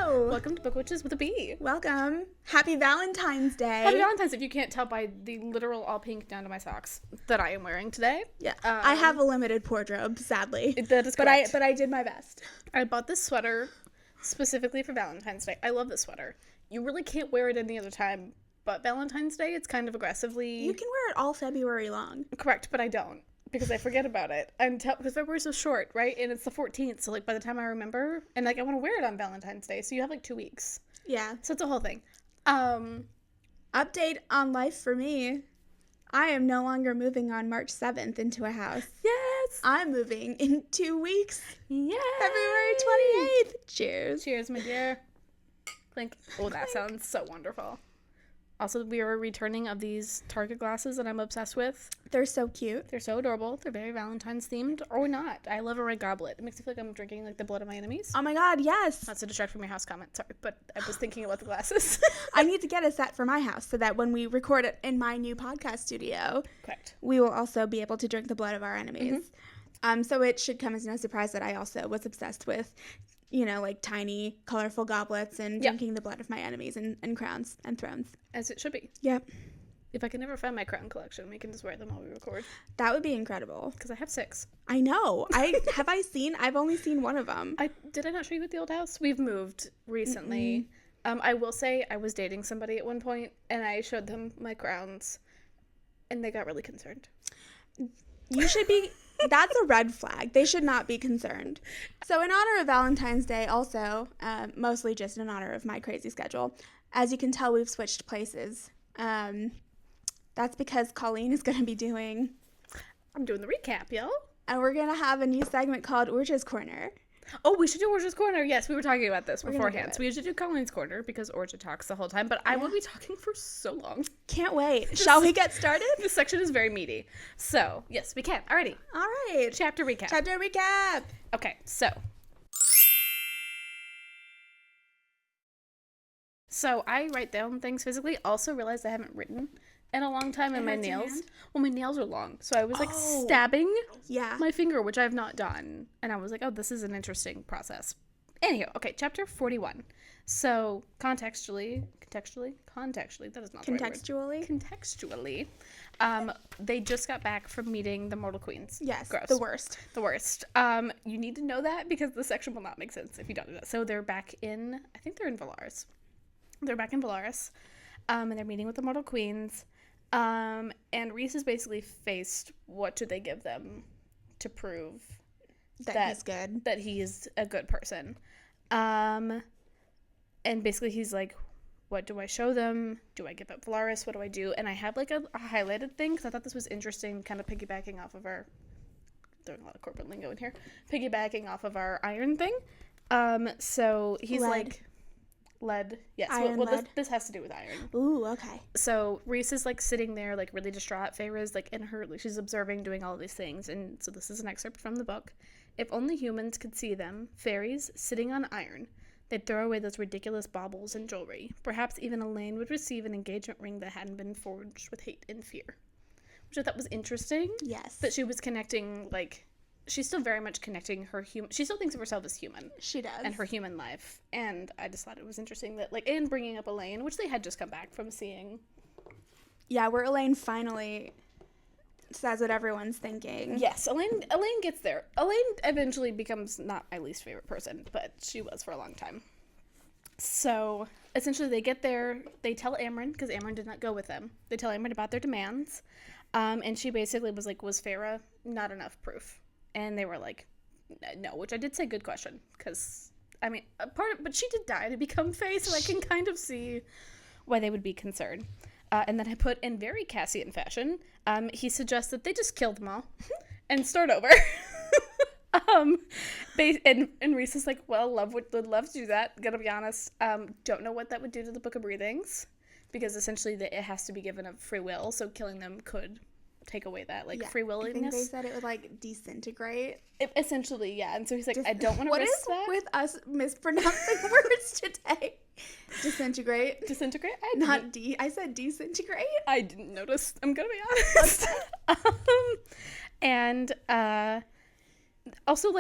Hello. Welcome to Book Witches with a B. Welcome. Happy Valentine's Day. Happy Valentine's, if you can't tell by the literal all pink down to my socks that I am wearing today. Yeah. I have a limited wardrobe, sadly. That is correct. But I did my best. I bought this sweater specifically for Valentine's Day. I love this sweater. You really can't wear it any other time, but Valentine's Day, it's kind of aggressively... You can wear it all February long. Correct, but I don't. Because I forget about it. Because February's so short, right? And it's the 14th, so, by the time I remember... And, I want to wear it on Valentine's Day, so you have, 2 weeks. Yeah. So it's a whole thing. Update on life for me. I am no longer moving on March 7th into a house. Yes! I'm moving in 2 weeks. Yay! February 28th. Cheers. Cheers, my dear. Clink. Oh, that sounds so wonderful. Also, we are returning of these Target glasses that I'm obsessed with. They're so cute. They're so adorable. They're very Valentine's themed, or not. I love a red goblet. It makes me feel like I'm drinking the blood of my enemies. Oh my god, yes. Not to distract from your house comment, sorry, but I was thinking about the glasses. I need to get a set for my house so that when we record it in my new podcast studio, correct, we will also be able to drink the blood of our enemies. Mm-hmm. So it should come as no surprise that I also was obsessed with, tiny, colorful goblets and drinking the blood of my enemies and crowns and thrones. As it should be. Yep. If I can never find my crown collection, we can just wear them while we record. That would be incredible. Because I have 6. I know. I've only seen one of them. Did I not show you at the old house? We've moved recently. Mm-hmm. I will say I was dating somebody at one point, and I showed them my crowns, and they got really concerned. You should be... That's a red flag. They should not be concerned. So in honor of Valentine's Day, also, mostly just in honor of my crazy schedule, as you can tell, we've switched places. That's because Colleen is going to be doing... I'm doing the recap, yo. And we're going to have a new segment called Orja's Corner. Oh, we should do Orja's Corner. Yes, we were talking about this beforehand. So we usually do Colleen's Corner because Orja talks the whole time, but I will be talking for so long. Can't wait. Shall we get started? This section is very meaty. So, yes, we can. Alrighty. All right. Chapter recap. Chapter recap. Okay, so I write down things physically. Also realized I haven't written in a long time, and my nails. Well, my nails are long, so I was stabbing my finger, which I have not done, and I was like, oh, this is an interesting process. Anyhow, okay, chapter 41. So contextually, that is not the right word. Contextually, they just got back from meeting the Mortal Queens. Yes, gross. The worst. You need to know that because the section will not make sense if you don't know that. So they're back in, I think they're in Valaris. They're back in Valaris, and they're meeting with the Mortal Queens. And Rhys is basically faced, what do they give them to prove that he's good, that he is a good person. And basically he's like, what do I show them? Do I give up Valaris? What do I do? And I have a highlighted thing because I thought this was interesting, kind of piggybacking off of our, throwing a lot of corporate lingo in here, piggybacking off of our iron thing. So he's lead. Yes. Well, this has to do with iron. Ooh, okay. So Rhys is sitting there really distraught. Feyre's in her, she's observing, doing all of these things. And so this is an excerpt from the book. If only humans could see them, fairies sitting on iron, they'd throw away those ridiculous baubles and jewelry. Perhaps even Elaine would receive an engagement ring that hadn't been forged with hate and fear. Which I thought was interesting. Yes. That she was connecting, she's still very much connecting her she still thinks of herself as human. She does. And her human life. And I just thought it was interesting that, and bringing up Elaine, which they had just come back from seeing. Yeah, where Elaine finally says what everyone's thinking. Yes, Elaine gets there. Elaine eventually becomes not my least favorite person, but she was for a long time. So, essentially they get there, they tell Amryn, because Amryn did not go with them. They tell Amryn about their demands. And she basically was was Feyre not enough proof? And they were like, no, which I did say good question, because, but she did die to become Fae, so I can kind of see why they would be concerned. And then I put, in very Cassian fashion, he suggests that they just kill them all and start over. And Rhys is like, well, would love to do that, gotta be honest. Don't know what that would do to the Book of Breathings, because essentially it has to be given of free will, so killing them could take away that free willingness. I think they said it would disintegrate. Essentially, yeah. And so he's like, I don't want to risk that. What is with us mispronouncing words today? Disintegrate. Disintegrate? I said disintegrate. I didn't notice. I'm gonna be honest. And also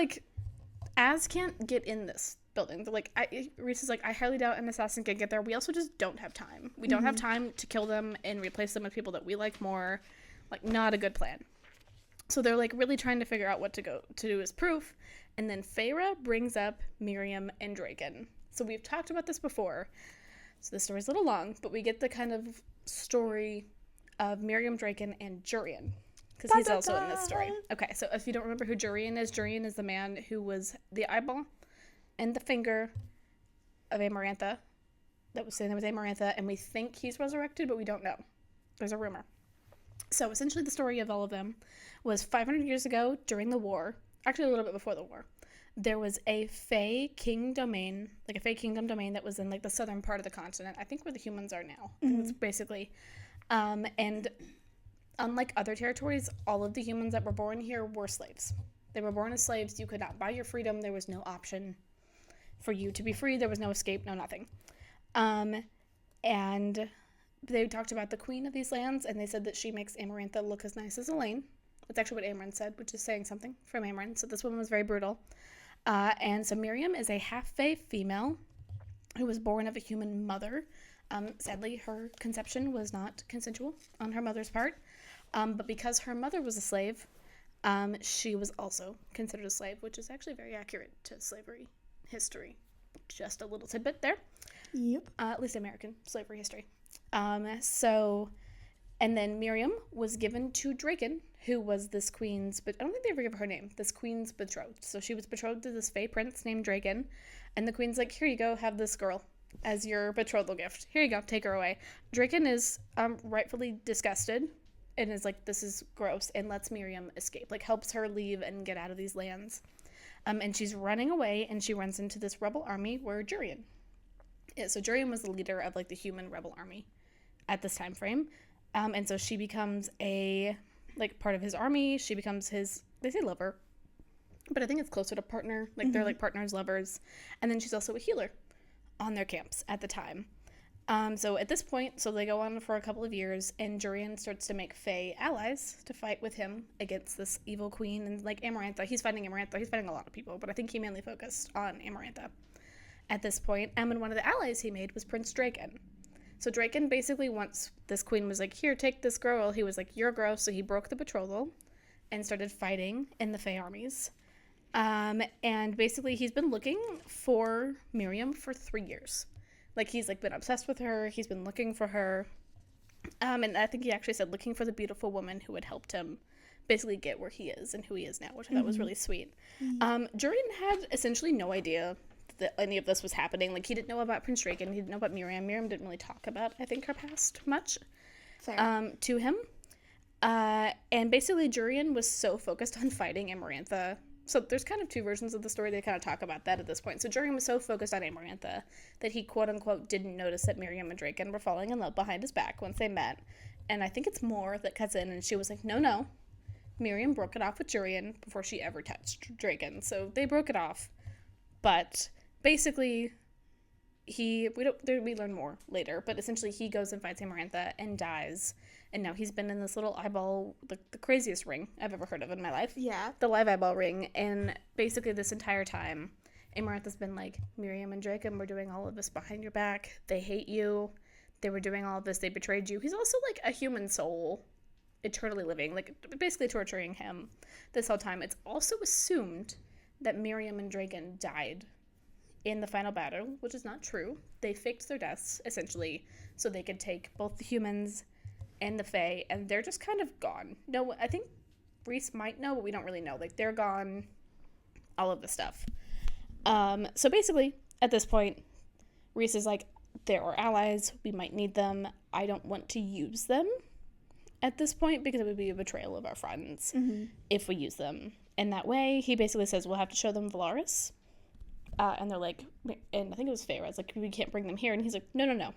Az can't get in this building. They're like, Rhys is like, I highly doubt an assassin can get there. We also just don't have time. We don't have time to kill them and replace them with people that we like more. Like, not a good plan. So they're like really trying to figure out what to do as proof. And then Feyre brings up Miriam and Draken. So we've talked about this before. So the story's a little long, but we get the kind of story of Miriam, Draken, and Jurian. Because he's also in this story. Okay, so if you don't remember who Jurian is the man who was the eyeball and the finger of Amarantha. That was saying that was Amarantha, and we think he's resurrected, but we don't know. There's a rumor. So essentially the story of all of them was 500 years ago during the war, actually a little bit before the war, there was a Fey king domain, like a Fey kingdom domain that was in like the southern part of the continent, I think where the humans are now. It's basically, and unlike other territories, all of the humans that were born here were slaves. They were born as slaves. You could not buy your freedom. There was no option for you to be free. There was no escape, no nothing. And they talked about the queen of these lands, and they said that she makes Amarantha look as nice as Elaine. That's actually what Amren said, which is saying something from Amren. So this woman was very brutal. And so Miriam is a half-Fey female who was born of a human mother. Sadly, her conception was not consensual on her mother's part. But because her mother was a slave, she was also considered a slave, which is actually very accurate to slavery history. Just a little tidbit there. Yep. At least American slavery history. And then Miriam was given to Draken, who was this queen's, but I don't think they ever give her name, this queen's betrothed. So she was betrothed to this Fey prince named Draken, and the queen's like, here you go, have this girl as your betrothal gift. Here you go, take her away. Draken is rightfully disgusted and is like, this is gross, and lets Miriam escape, like helps her leave and get out of these lands. And she's running away, and she runs into this rebel army where Jurian is. So Jurian was the leader of like the human rebel army at this time frame. And so she becomes a like part of his army. She becomes his, they say lover, but I think it's closer to partner. Like they're like partners, lovers. And then she's also a healer on their camps at the time. So at this point, so they go on for a couple of years, and Jurian starts to make Fey allies to fight with him against this evil queen. And like Amarantha, he's fighting Amarantha. He's fighting a lot of people, but I think he mainly focused on Amarantha at this point. And one of the allies he made was Prince Draken. So Draken basically, once this queen was like, here, take this girl, he was like, you're gross. So he broke the betrothal and started fighting in the Fey armies. And basically he's been looking for Miriam for 3 years. Like he's like been obsessed with her. He's been looking for her. And I think he actually said looking for the beautiful woman who had helped him basically get where he is and who he is now, which I thought was really sweet. Jurian had essentially no idea that any of this was happening. Like he didn't know about Prince Draken. He didn't know about Miriam. Miriam didn't really talk about, I think, her past much to him. And basically Jurian was so focused on fighting Amarantha. So there's kind of two versions of the story. They kind of talk about that at this point. So Jurian was so focused on Amarantha that he quote unquote didn't notice that Miriam and Draken were falling in love behind his back once they met. And I think it's Moore that cuts in and she was like, no. Miriam broke it off with Jurian before she ever touched Draken. So they broke it off. But basically, we learn more later, but essentially he goes and fights Amarantha and dies, and now he's been in this little eyeball, the craziest ring I've ever heard of in my life. Yeah. The live eyeball ring, and basically this entire time, Amarantha's been like, Miriam and Draken were doing all of this behind your back. They hate you. They were doing all of this. They betrayed you. He's also like a human soul, eternally living, like basically torturing him this whole time. It's also assumed that Miriam and Draken died in the final battle, which is not true. They faked their deaths, essentially, so they could take both the humans and the Fae, and they're just kind of gone. No, I think Rhys might know, but we don't really know. Like, they're gone, all of the stuff. So basically, at this point, Rhys is like, they're our allies, we might need them, I don't want to use them at this point, because it would be a betrayal of our friends if we use them in that way. He basically says, we'll have to show them Valaris. And they're like, and I think it was Feyre, it's like, we can't bring them here. And he's like, no.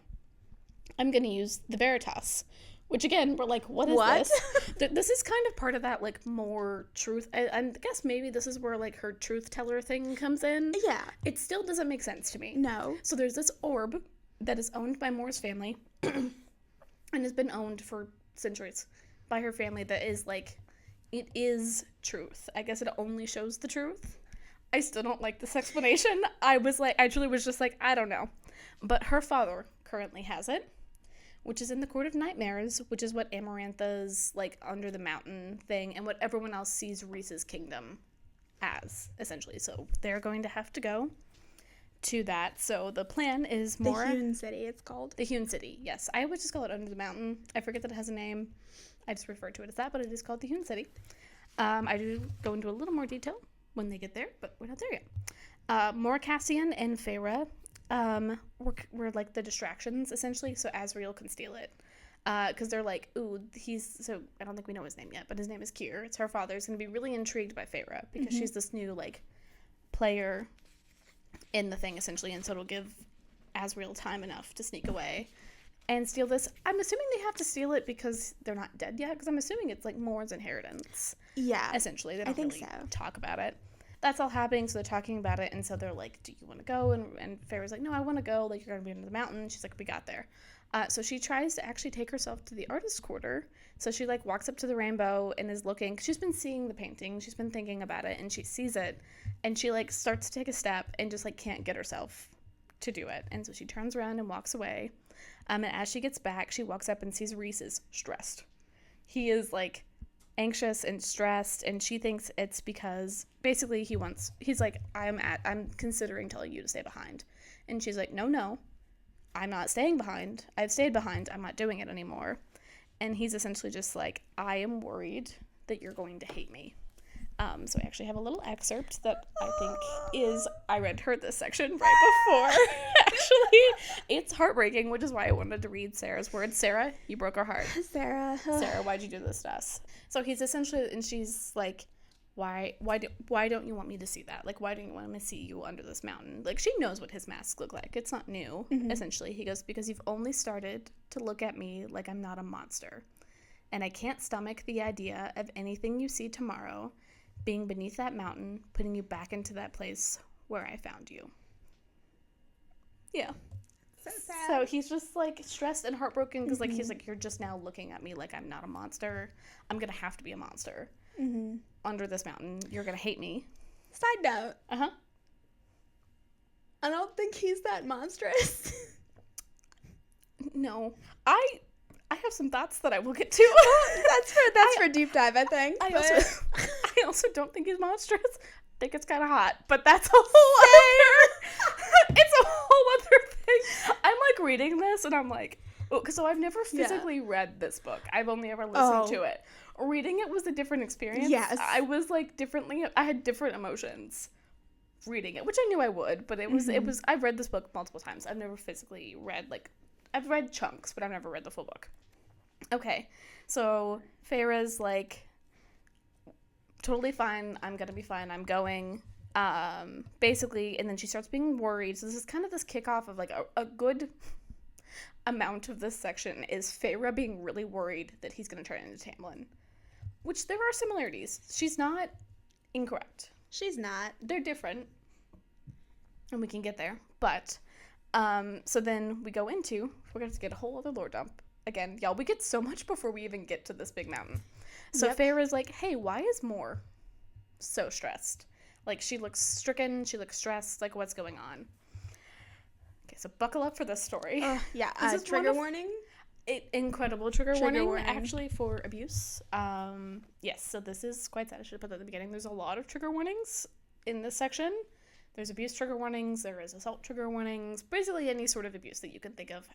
I'm going to use the Veritas. Which, again, we're like, what is this? This is kind of part of that, like, more truth. I guess maybe this is where, like, her truth teller thing comes in. Yeah. It still doesn't make sense to me. No. So there's this orb that is owned by Moore's family and has been owned for centuries by her family that is, like, it is truth. I guess it only shows the truth. I still don't like this explanation. I truly was just like, I don't know. But her father currently has it, which is in the Court of Nightmares, which is what Amarantha's, like, under the mountain thing, and what everyone else sees Rhys's kingdom as, essentially. So they're going to have to go to that. So the plan is more... The Hewn City, it's called. The Hewn City, yes. I would just call it Under the Mountain. I forget that it has a name. I just refer to it as that, but it is called the Hewn City. I do go into a little more detail when they get there, but we're not there yet. More Cassian and Feyre were like the distractions, essentially, so Asriel can steal it. Because they're like, ooh, so I don't think we know his name yet, but his name is Kier. It's her father. He's going to be really intrigued by Feyre because she's this new, like, player in the thing, essentially, and so it'll give Asriel time enough to sneak away and steal this. I'm assuming they have to steal it because they're not dead yet, because I'm assuming it's, like, Mor's inheritance. Yeah. Essentially. They don't really talk about it. That's all happening, so they're talking about it, and so they're like, do you want to go? And Feyre's like, no, I want to go. Like, you're going to be under the mountain. She's like, we got there. So she tries to actually take herself to the artist's quarter. So she, like, walks up to the rainbow and is looking. She's been seeing the painting. She's been thinking about it, and she sees it. And she, like, starts to take a step and just, like, can't get herself to do it. And so she turns around and walks away. And as she gets back, she walks up and sees Rhys is stressed. He is, like, anxious and stressed, and she thinks it's because basically he's like, I'm considering telling you to stay behind. And she's like, no, I'm not staying behind. I've stayed behind. I'm not doing it anymore. And he's essentially just like, I am worried that you're going to hate me. So I actually have a little excerpt that I think I heard this section right before. Actually, it's heartbreaking, which is why I wanted to read Sarah's words. Sarah, you broke our heart. Sarah, why'd you do this to us? So he's essentially, and she's like, why don't you want me to see that? Like, why don't you want me to see you under this mountain? Like, she knows what his masks look like. It's not new, essentially. He goes, because you've only started to look at me like I'm not a monster. And I can't stomach the idea of anything you see tomorrow being beneath that mountain, putting you back into that place where I found you. Yeah. So sad. So he's just, like, stressed and heartbroken because, like, he's like, you're just now looking at me like I'm not a monster. I'm going to have to be a monster. Under this mountain. You're going to hate me. Side note. Uh-huh. I don't think he's that monstrous. No. I have some thoughts that I will get to. That's for deep dive, I think. I also don't think he's monstrous. I think it's kind of hot, but that's a whole other... It's a whole other thing. I'm, like, reading this, and I'm like... So I've never physically read this book. I've only ever listened to it. Reading it was a different experience. Yes. I was, like, I had different emotions reading it, which I knew I would, but I've read this book multiple times. I've never physically read, like... I've read chunks, but I've never read the full book. Okay, so Feyre's like, totally fine, I'm gonna be fine, I'm going, basically, and then she starts being worried. So this is kind of this kickoff of, like, a good amount of this section is Feyre being really worried that he's gonna turn into Tamlin, which there are similarities. She's not incorrect. She's not. They're different, and we can get there, but, so then we go into, we're gonna have to get a whole other lore dump. Again, y'all, we get so much before we even get to this big mountain. So Feyre's like, hey, why is Mor so stressed? Like, she looks stricken, she looks stressed, like, what's going on? Okay, so buckle up for this story. This is trigger warning? Incredible trigger warning, actually, for abuse. Yes, so this is quite sad. I should have put that at the beginning. There's a lot of trigger warnings in this section. There's abuse trigger warnings, there is assault trigger warnings, basically any sort of abuse that you can think of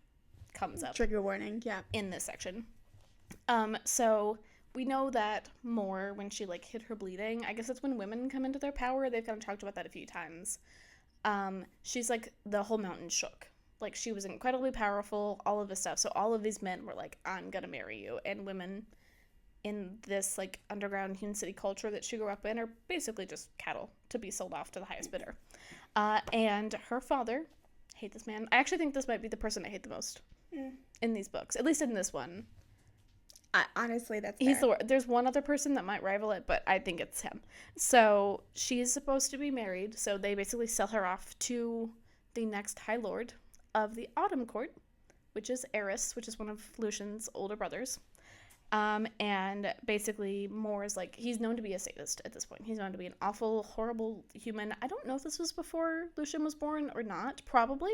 comes up. Trigger warning, yeah. In this section. So we know that Mor, when she, like, hit her bleeding, I guess it's when women come into their power. They've kind of talked about that a few times. She's like, the whole mountain shook. Like, she was incredibly powerful, all of this stuff. So all of these men were like, I'm gonna marry you. And women in this, like, underground Hewn City culture that she grew up in are basically just cattle to be sold off to the highest bidder. And her father, hate this man. I actually think this might be the person I hate the most in these books, at least in this one. Honestly, that's fair. He's the worst. There's one other person that might rival it, but I think it's him. So she's supposed to be married, so they basically sell her off to the next High Lord of the Autumn Court, which is Eris, which is one of Lucian's older brothers. And basically Moore is like, he's known to be a sadist at this point. He's known to be an awful, horrible human. I don't know if this was before Lucien was born or not. Probably.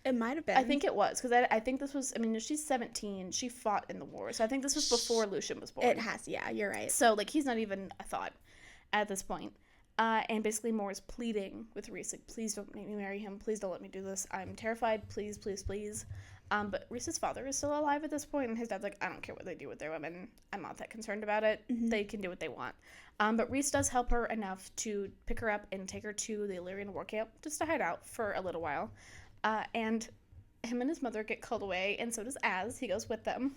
It might have been. I think it was, because I think this was, I mean, she's 17. She fought in the war. So I think this was before Lucien was born. It has, yeah, you're right. So, like, he's not even a thought at this point. And basically Moore is pleading with Rhys, like, please don't make me marry him. Please don't let me do this. I'm terrified. Please, please, please. But Rhys's father is still alive at this point, and his dad's like, I don't care what they do with their women. I'm not that concerned about it. Mm-hmm. They can do what they want. But Rhys does help her enough to pick her up and take her to the Illyrian war camp just to hide out for a little while. And him and his mother get called away, and so does Az. He goes with them.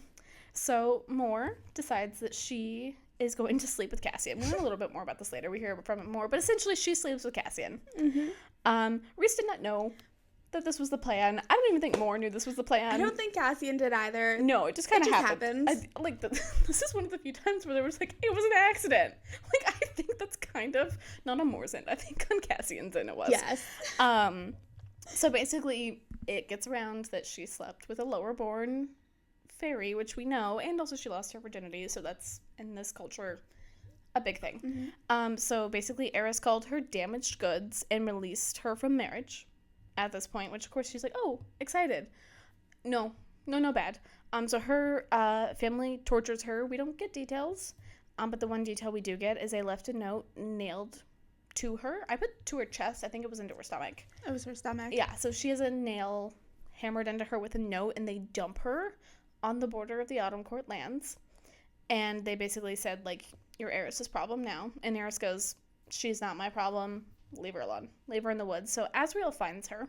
So Moore decides that she is going to sleep with Cassian. We'll learn a little bit more about this later. We hear from it more. But essentially, she sleeps with Cassian. Mm-hmm. Rhys did not know that this was the plan. I don't even think Moore knew this was the plan. I don't think Cassian did either. No, it just kind of happened. This is one of the few times where there was like, it was an accident. Like, I think that's kind of, not on Moore's end. I think on Cassian's end it was. Yes. So basically, it gets around that she slept with a lower-born fairy, which we know, and also she lost her virginity, so that's, in this culture, a big thing. Mm-hmm. So basically, Eris called her damaged goods and released her from marriage at this point, which, of course, she's like, oh, excited. No bad. So her family tortures her. We don't get details, but the one detail we do get is they left a note nailed to her. I put to her chest. I think it was into her stomach. It was her stomach. Yeah, so she has a nail hammered into her with a note, and they dump her on the border of the Autumn Court lands. And they basically said, like, you're Eris's problem now. And Eris goes, she's not my problem. Leave her alone. Leave her in the woods. So Azriel finds her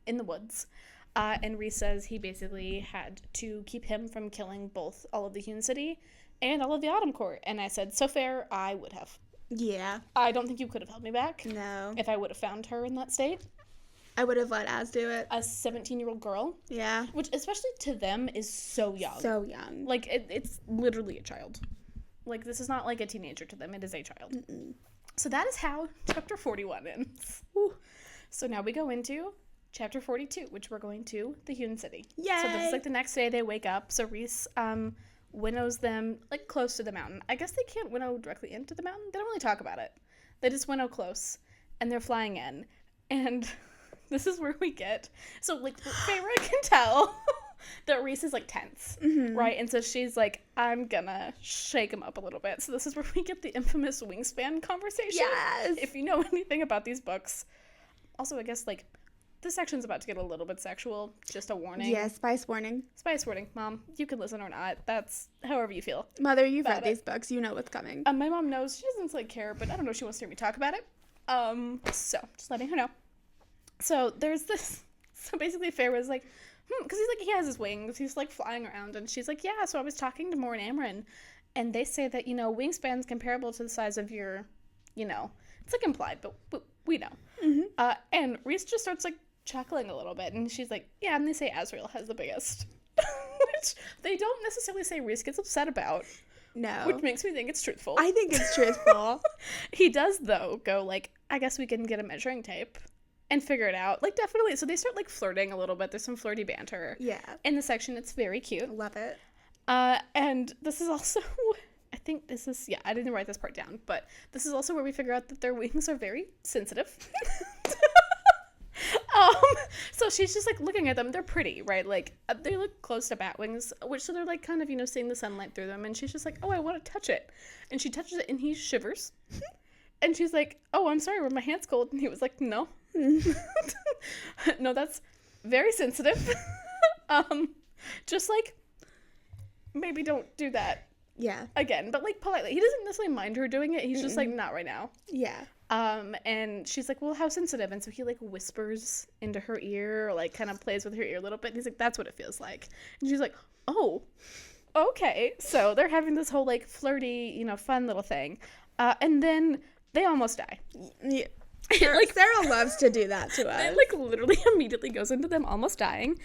in the woods. And Rhys says he basically had to keep him from killing both all of the Hewn City and all of the Autumn Court. And I said, so fair, I would have. Yeah. I don't think you could have held me back. No. If I would have found her in that state. I would have let Az do it. A 17-year-old girl. Yeah. Which, especially to them, is so young. So young. Like, it's literally a child. Like, this is not like a teenager to them. It is a child. Mm-mm. So that is how chapter 41 ends. Whew. So now we go into chapter 42, which we're going to the Hewn City. Yay! So this is like the next day they wake up. So Rhys winnows them like close to the mountain. I guess they can't winnow directly into the mountain. They don't really talk about it. They just winnow close, and they're flying in. And this is where we get, so like Feyre can tell that Rhys is like tense, right? And so she's like, I'm gonna shake him up a little bit. So this is where we get the infamous wingspan conversation. Yes. If you know anything about these books. Also, I guess like this section's about to get a little bit sexual. Just a warning. Yeah, spice warning. Spice warning. Mom, you can listen or not. That's however you feel. Mother, you've read these books. You know what's coming. My mom knows. She doesn't like care, but I don't know if she wants to hear me talk about it. So just letting her know. So there's this. So basically, Feyre was like, because he's like, he has his wings. He's like flying around, and she's like, yeah. So I was talking to Moore and Amren, and they say that wingspan's comparable to the size of your, it's like implied, but we know. Mm-hmm. And Rhys just starts like chuckling a little bit, and she's like, yeah, and they say Azriel has the biggest, which they don't necessarily say Rhys gets upset about. No. Which makes me think it's truthful. I think it's truthful. He does, though, go like, I guess we can get a measuring tape and figure it out. Like, definitely. So they start like flirting a little bit. There's some flirty banter. Yeah. In the section. It's very cute. Love it. And this is also, I think this is, I didn't write this part down, but this is also where we figure out that their wings are very sensitive. So she's just like looking at them. They're pretty, right? Like they look close to bat wings, which so they're like kind of, seeing the sunlight through them. And she's just like, oh, I want to touch it. And she touches it and he shivers. And she's like, oh, I'm sorry, were my hands cold? And he was like, no. No, that's very sensitive. Just like, maybe don't do that. Yeah. Again, but like politely. He doesn't necessarily mind her doing it. He's just like, not right now. Yeah. And she's like, well, how sensitive? And so he like whispers into her ear or like kind of plays with her ear a little bit. And he's like, that's what it feels like. And she's like, oh, okay. So they're having this whole like flirty, fun little thing. And then they almost die. Yeah. Like Sarah loves to do that to us. It like literally immediately goes into them almost dying,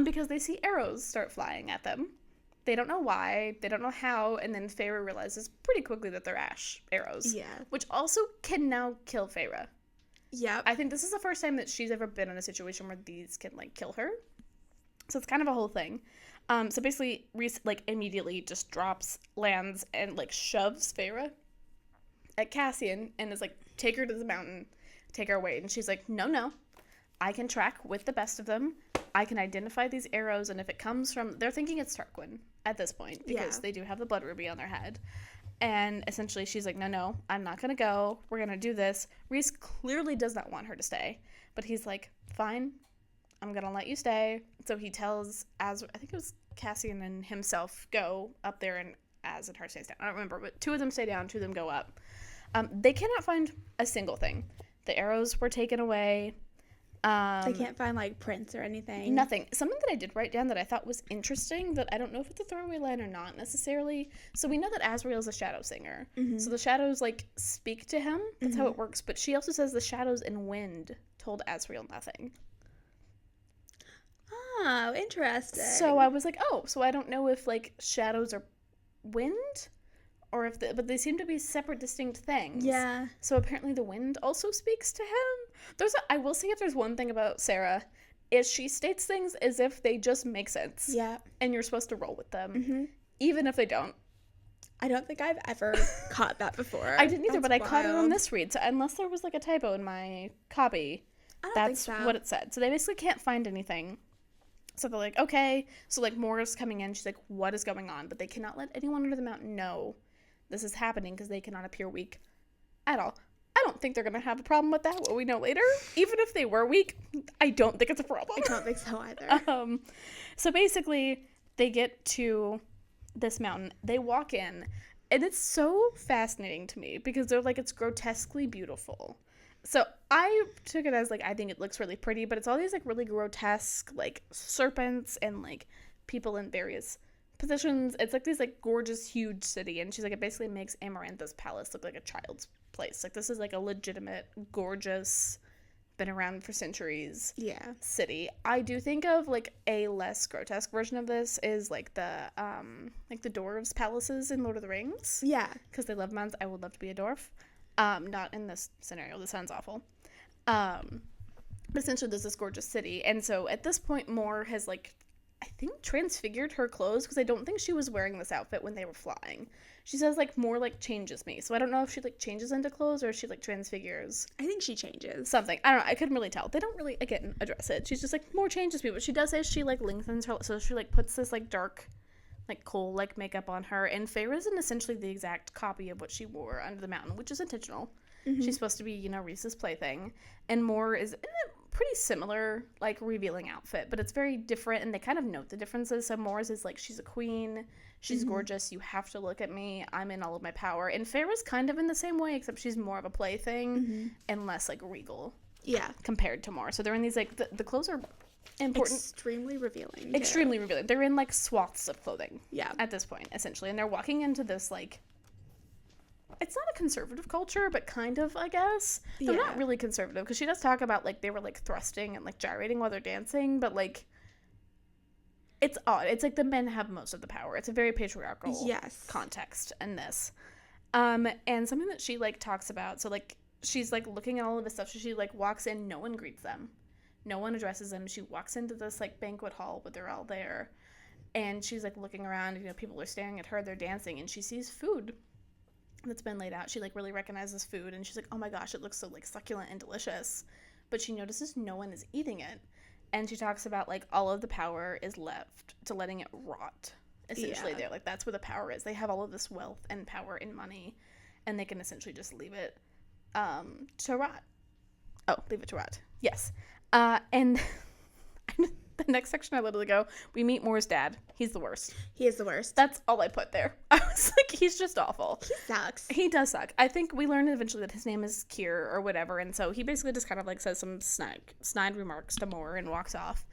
because they see arrows start flying at them. They don't know why, they don't know how, and then Feyre realizes pretty quickly that they're ash arrows. Yeah. Which also can now kill Feyre. Yeah. I think this is the first time that she's ever been in a situation where these can like kill her. So it's kind of a whole thing. So basically, Rhys, like, immediately just drops, lands, and, like, shoves Feyre at Cassian and is like, take her to the mountain, take her away. And she's like, no, I can track with the best of them. I can identify these arrows, and if it comes from, they're thinking it's Tarquin at this point, because they do have the blood ruby on their head. And essentially she's like, no, I'm not gonna go. We're gonna do this. Rhys clearly does not want her to stay, but he's like, fine, I'm gonna let you stay. So he tells, I think it was Cassian and himself, go up there, and Az and her stays down. I don't remember, but 2 of them stay down, 2 of them go up. They cannot find a single thing. The arrows were taken away. They can't find, like, prints or anything. Nothing. Something that I did write down that I thought was interesting, that I don't know if it's a throwaway line or not necessarily. So we know that Azriel's a shadow singer. Mm-hmm. So the shadows, like, speak to him. That's how it works. But she also says the shadows and wind told Azriel nothing. Oh, interesting. So I was like, so I don't know if, like, shadows are wind, or if but they seem to be separate, distinct things. Yeah. So apparently the wind also speaks to him. I will say, if there's one thing about Sarah, is she states things as if they just make sense. Yeah. And you're supposed to roll with them, even if they don't. I don't think I've ever caught that before. I didn't either, but I wild. caught it on this read. So unless there was, like, a typo in my copy, that's what it said. So they basically can't find anything. So they're like, okay. So, like, Moira's coming in. She's like, what is going on? But they cannot let anyone under the mountain know this is happening, because they cannot appear weak at all. I don't think they're going to have a problem with that, what we know later. Even if they were weak, I don't think it's a problem. I don't think so either. So basically, they get to this mountain. They walk in, and it's so fascinating to me, because they're like, it's grotesquely beautiful. So I took it as, like, I think it looks really pretty, but it's all these, like, really grotesque, like, serpents and, like, people in various positions. It's like this, like, gorgeous, huge city, and she's like, it basically makes Amarantha's palace look like a child's place. Like, this is, like, a legitimate, gorgeous, been around for centuries city. I do think of, like, a less grotesque version of this is, like, the dwarves' palaces in Lord of the Rings. Yeah. Because they love mountains. I would love to be a dwarf. Not in this scenario. This sounds awful. But essentially, there's this gorgeous city. And so, at this point, Moore has, like, I think transfigured her clothes, because I don't think she was wearing this outfit when they were flying. She says, like, more, like, changes me. So I don't know if she, like, changes into clothes or if she, like, transfigures. I think she changes. Something. I don't know. I couldn't really tell. They don't really, again, address it. She's just, like, more changes me. What she does is she, like, lengthens her, so she, like, puts this, like, dark, like, coal, like, makeup on her. And Feyre's in essentially the exact copy of what she wore under the mountain, which is intentional. Mm-hmm. She's supposed to be, you know, Rhys's plaything. And Moore is in a pretty similar, like, revealing outfit, but it's very different, and they kind of note the differences. So Moore's is, like, she's a queen, she's gorgeous, you have to look at me, I'm in all of my power. And Feyre's kind of in the same way, except she's more of a plaything and less, like, regal. Yeah. Compared to Moore. So they're in these, like, the clothes are important. Extremely revealing. Extremely revealing. They're in, like, swaths of clothing. Yeah. At this point, essentially. And they're walking into this, like, it's not a conservative culture, but kind of, I guess. They're not really conservative, because she does talk about, like, they were, like, thrusting and, like, gyrating while they're dancing, but, like, it's odd. It's like the men have most of the power. It's a very patriarchal context in this. And something that she, like, talks about, so, like, she's, like, looking at all of this stuff, so she, like, walks in, no one greets them. No one addresses them. She walks into this, like, banquet hall, but they're all there. And she's, like, looking around, you know, people are staring at her, they're dancing, and she sees food that's been laid out. She, like, really recognizes food, and she's like, oh my gosh, it looks so, like, succulent and delicious. But she notices no one is eating it. And she talks about, like, all of the power is left to letting it rot, essentially. There, like, that's where the power is. They have all of this wealth and power and money, and they can essentially just leave it to rot. Oh, leave it to rot. Yes. And the next section I literally go, we meet Moore's dad. He's the worst. He is the worst. That's all I put there. I was like, he's just awful. He sucks. He does suck. I think we learned eventually that his name is Kier or whatever, and so he basically just kind of, like, says some snide remarks to Moore and walks off.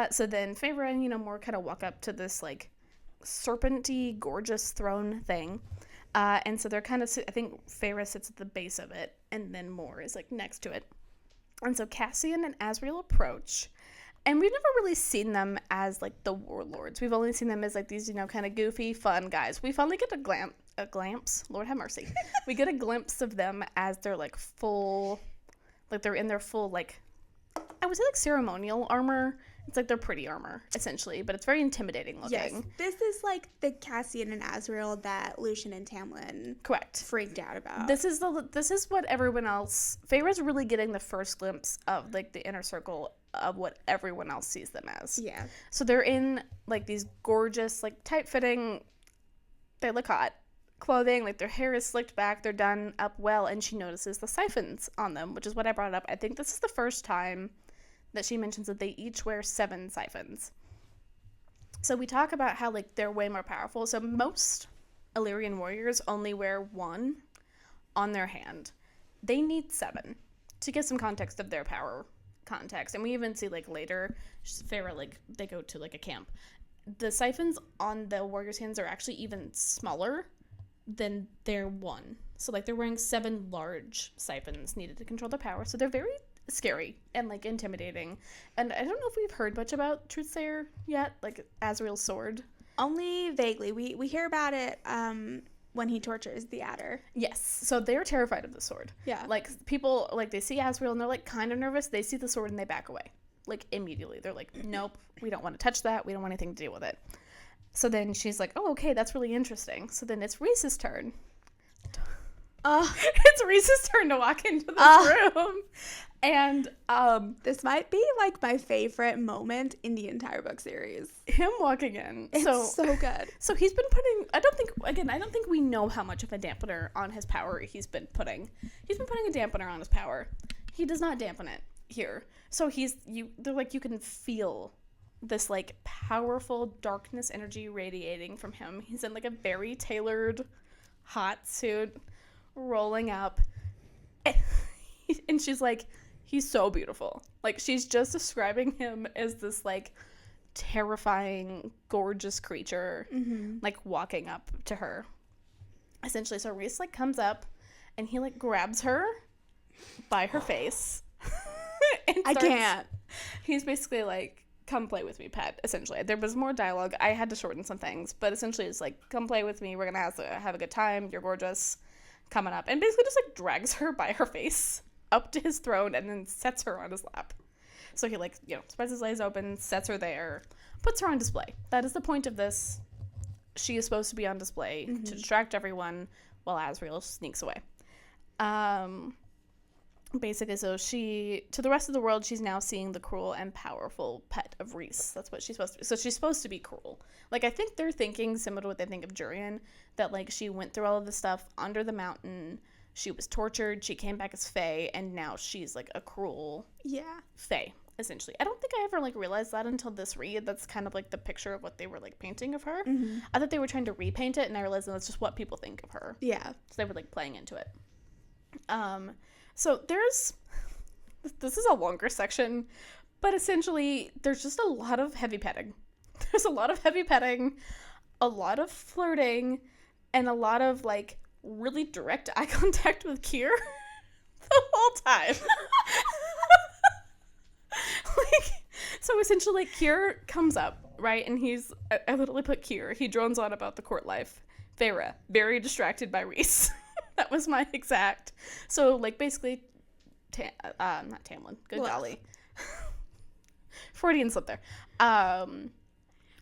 So then Feyre and, you know, Moore kind of walk up to this, like, serpenty, gorgeous throne thing. And so they're kind of, I think Feyre sits at the base of it, and then Moore is, like, next to it. And so Cassian and Azriel approach. And we've never really seen them as, like, the warlords. We've only seen them as, like, these, you know, kind of goofy, fun guys. We finally get a glimpse. Lord have mercy. We get a glimpse of them as they're, like, full, like, they're in their full, like, I would say, like, ceremonial armor. It's like their pretty armor, essentially, but it's very intimidating looking. Yes, this is like the Cassian and Azriel that Lucien and Tamlin Correct. freaked out about. This is what everyone else. Feyre's really getting the first glimpse of like the inner circle of what everyone else sees them as. Yeah. So they're in like these gorgeous, like tight fitting, they look hot clothing. Like their hair is slicked back, they're done up well, and she notices the siphons on them, which is what I brought up. I think this is the first time that she mentions that they each wear 7 siphons. So we talk about how like they're way more powerful. So most Illyrian warriors only wear 1 on their hand. They need 7 to get some context of their power context. And we even see like later, Feyre, like they go to like a camp. The siphons on the warriors' hands are actually even smaller than their 1. So like they're wearing 7 large siphons needed to control their power. So they're very scary and like intimidating. And I don't know if we've heard much about Truthsayer yet, like Azriel's sword. Only vaguely. We hear about it when he tortures the adder. Yes. So they're terrified of the sword. Yeah. Like people, like they see Azriel and they're like kind of nervous. They see the sword and they back away. Like immediately. They're like, nope, we don't want to touch that. We don't want anything to do with it. So then she's like, oh, okay, that's really interesting. So then it's Rhys's turn. It's Rhys's turn to walk into this room. And this might be like my favorite moment in the entire book series. Him walking in. It's so good. So he's been putting, I don't think we know how much of a dampener on his power he's been putting. He's been putting a dampener on his power. He does not dampen it here. So they're like, you can feel this like powerful darkness energy radiating from him. He's in like a very tailored hot suit rolling up. And she's like, he's so beautiful. Like she's just describing him as this like terrifying, gorgeous creature, like walking up to her. Essentially, so Rhys like comes up and he like grabs her by her face. I can't. He's basically like, come play with me, pet, essentially. There was more dialogue. I had to shorten some things, but essentially it's like, come play with me. We're going to have a good time. You're gorgeous. Coming up. And basically just like drags her by her face up to his throne and then sets her on his lap. So he like, spreads his legs open, sets her there, puts her on display. That is the point of this. She is supposed to be on display to distract everyone while Azriel sneaks away. Basically, so to the rest of the world, she's now seeing the cruel and powerful pet of Rhys. That's what she's supposed to be. So she's supposed to be cruel. Like, I think they're thinking, similar to what they think of Jurian, that, like, she went through all of this stuff under the mountain, she was tortured, she came back as Fae, and now she's, like, a cruel Fae, essentially. I don't think I ever, like, realized that until this read. That's kind of, like, the picture of what they were, like, painting of her. I thought they were trying to repaint it, and I realized that's just what people think of her. Yeah. So they were, like, playing into it. So this is a longer section, but essentially there's just a lot of heavy petting. There's a lot of heavy petting, a lot of flirting, and a lot of like really direct eye contact with Kier the whole time. So essentially Kier comes up, right? And I literally put Kier. He drones on about the court life. Feyre, very distracted by Rhys. That was my exact. So, like, basically, not Tamlin. Good golly. Freudian slip there.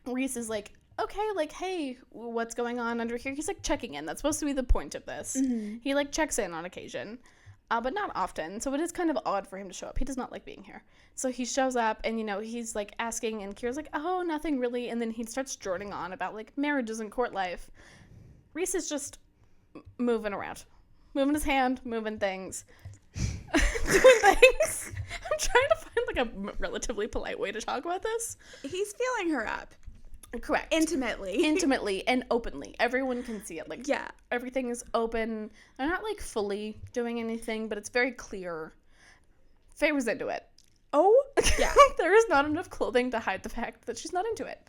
Rhys is like, okay, like, hey, what's going on under here? He's, like, checking in. That's supposed to be the point of this. He, like, checks in on occasion, but not often. So it is kind of odd for him to show up. He does not like being here. So he shows up, and, he's, like, asking, and Kira's like, oh, nothing really. And then he starts droning on about, like, marriages and court life. Rhys is just moving around, moving his hand, moving things, doing things. I'm trying to find like a relatively polite way to talk about this. He's feeling her up. Correct. Intimately and openly. Everyone can see it. Like, everything is open. They're not like fully doing anything, but it's very clear. Feyre's into it. Oh, yeah. There is not enough clothing to hide the fact that she's not into it.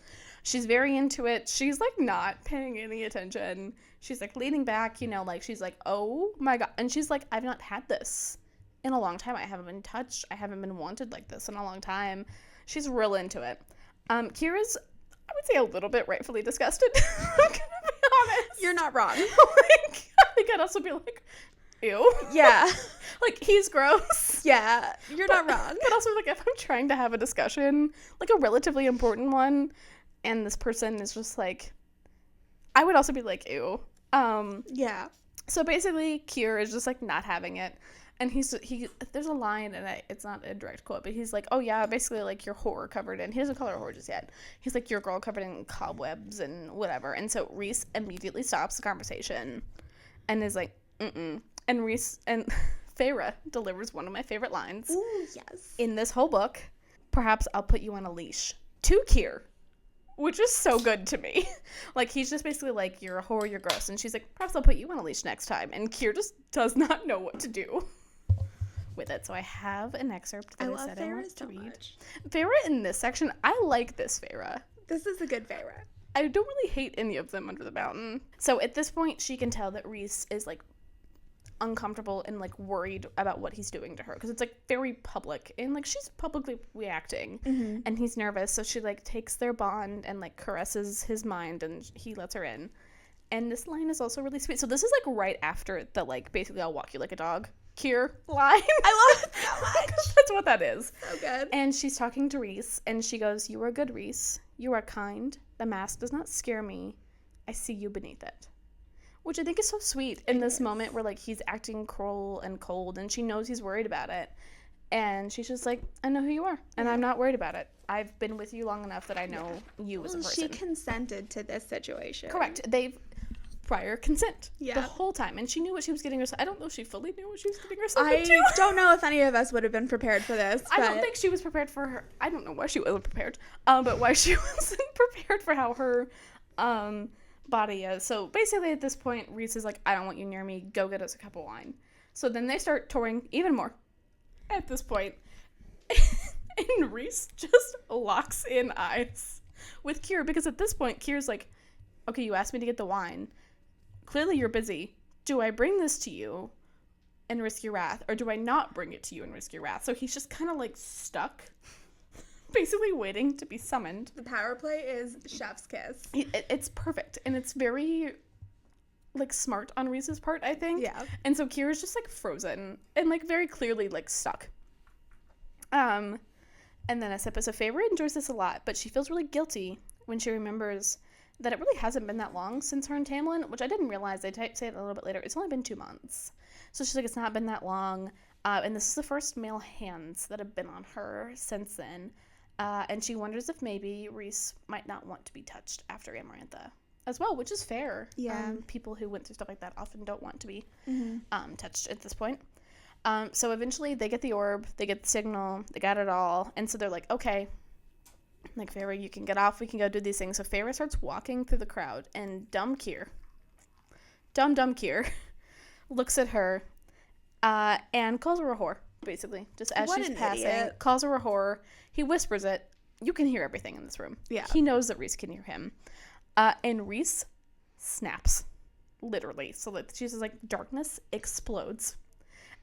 She's very into it. She's, like, not paying any attention. She's, like, leaning back, like, she's like, oh, my God. And she's like, I've not had this in a long time. I haven't been touched. I haven't been wanted like this in a long time. She's real into it. Kira's, I would say, a little bit rightfully disgusted. I'm going to be honest. You're not wrong. I think I'd also be like, ew. Yeah. Like, he's gross. Yeah. You're not wrong. But also, like, if I'm trying to have a discussion, like a relatively important one, and this person is just like, I would also be like, ew. Yeah. So basically, Kier is just like not having it, and there's a line, and it's not a direct quote, but he's like, oh yeah, basically like your whore covered in, he doesn't call her a whore just yet. He's like, your girl covered in cobwebs and whatever. And so Rhys immediately stops the conversation, and is like, mm-mm. And Rhys and Feyre delivers one of my favorite lines. Ooh, yes. In this whole book. Perhaps I'll put you on a leash. To Kier. Which is so good to me. Like, he's just basically like, you're a whore, you're gross. And she's like, perhaps I'll put you on a leash next time. And Kier just does not know what to do with it. So I have an excerpt that I said I want to read. Much. Feyre in this section, I like this Feyre. This is a good Feyre. I don't really hate any of them under the mountain. So at this point, she can tell that Rhys is like uncomfortable and like worried about what he's doing to her, because it's like very public, and like she's publicly reacting, and he's nervous, so she like takes their bond and like caresses his mind, and he lets her in. And this line is also really sweet. So this is like right after the like basically I'll walk you like a dog Kier line. I love it so much. That's what that is. So good. And she's talking to Rhys, and she goes, you are good, Rhys, you are kind, the mask does not scare me, I see you beneath it. Which I think is so sweet in this moment where, like, he's acting cruel and cold, and she knows he's worried about it. And she's just like, I know who you are, and I'm not worried about it. I've been with you long enough that I know you as a person. She consented to this situation. Correct. They've prior consent the Yeah. whole time, and she knew what she was getting herself. I don't know if she fully knew what she was getting herself I into. don't know if any of us would have been prepared for this. I don't think she was prepared for her. I don't know why she wasn't prepared, but why she wasn't prepared for how her body is. So basically at this point, Rhys is like, I don't want you near me, go get us a cup of wine. So then they start touring even more at this point. And Rhys just locks in eyes with Kier, because at this point Kier's like, okay, you asked me to get the wine, clearly you're busy, do I bring this to you and risk your wrath, or do I not bring it to you and risk your wrath? So he's just kind of like stuck, basically waiting to be summoned. The power play is chef's kiss. It's perfect, and it's very like smart on Rhys's part, I think. Yeah. And so Kira's just like frozen and like very clearly like stuck. And then Asippa, so Feyre enjoys this a lot, but she feels really guilty when she remembers that it really hasn't been that long since her and Tamlin, which I didn't realize. They say it a little bit later. It's only been 2 months. So she's like, it's not been that long. And this is the first male hands that have been on her since then. And she wonders if maybe Rhys might not want to be touched after Amarantha as well, which is fair. Yeah. People who went through stuff like that often don't want to be touched at this point. So eventually they get the orb, they get the signal, they got it all. And so they're like, okay, like, Feyre, you can get off, we can go do these things. So Feyre starts walking through the crowd, and dumb Kier looks at her and calls her a whore, basically. Just as she's passing, idiot. Calls her a whore. He whispers it. You can hear everything in this room. Yeah. He knows that Rhys can hear him. And Rhys snaps, literally. So that she's like, darkness explodes.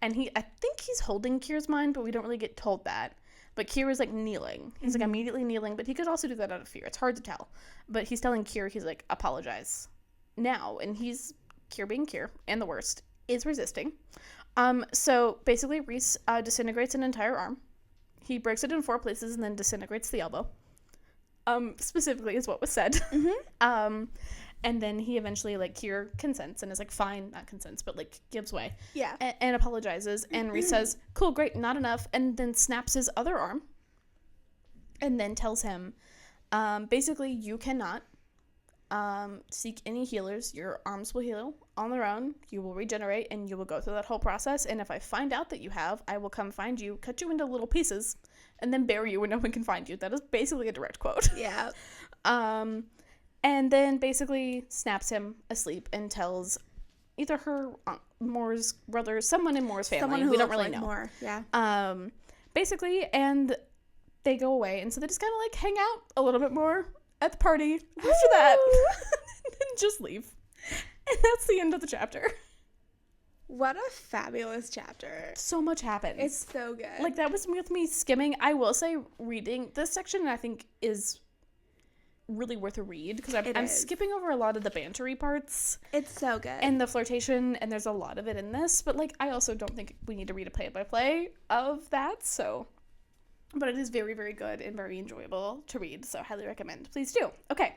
And I think he's holding Kier's mind, but we don't really get told that. But Kier is like kneeling. He's like immediately kneeling, but he could also do that out of fear. It's hard to tell. But he's telling Kier, he's like, apologize now. And Kier being Kier, and the worst, is resisting. So basically Rhys disintegrates an entire arm. He breaks it in 4 places and then disintegrates the elbow. Specifically is what was said. And then he eventually, like, Kier consents and is like, fine, not consents, but like gives way. Yeah. And apologizes. And Rhys says, cool, great, not enough. And then snaps his other arm. And then tells him, basically, you cannot seek any healers. Your arms will heal on their own. You will regenerate, and you will go through that whole process. And if I find out that you have, I will come find you, cut you into little pieces, and then bury you where no one can find you. That is basically a direct quote. Yeah. And then basically snaps him asleep and tells either her, Moore's brother, someone in Moore's family. Someone who we don't really like know. Moore. Yeah. Basically, and they go away, and so they just kind of like hang out a little bit more at the party after that, and then just leave. And that's the end of the chapter. What a fabulous chapter. So much happens. It's so good. Like, that was with me skimming. I will say reading this section, I think, is really worth a read because I'm is. skipping over a lot of the bantery parts. It's so good. And the flirtation, and there's a lot of it in this, but, like, I also don't think we need to read a play-by-play of that, so. But it is very, very good and very enjoyable to read, so highly recommend. Please do. Okay.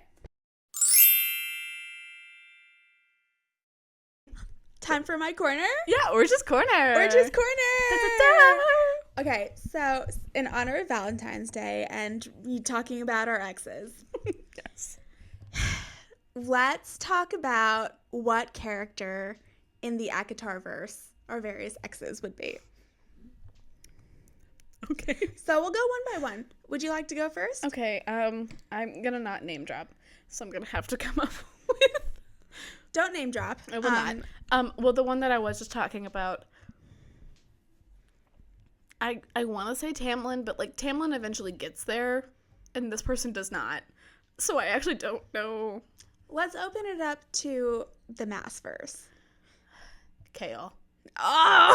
Time for my corner? Yeah, Orge's Corner. Orge's Corner! Da-da-da! Okay, so in honor of Valentine's Day and me talking about our exes, Yes. let's talk about what character in the ACOTAR verse our various exes would be. Okay. So we'll go one by one. Would you like to go first? Okay, I'm gonna not name drop, so I'm gonna have to come up with... Don't name drop. I will not. Well, the one that I was just talking about, I want to say Tamlin, but, like, Tamlin eventually gets there, and this person does not. So I actually don't know. Let's open it up to the Maas verse. Kale. Oh!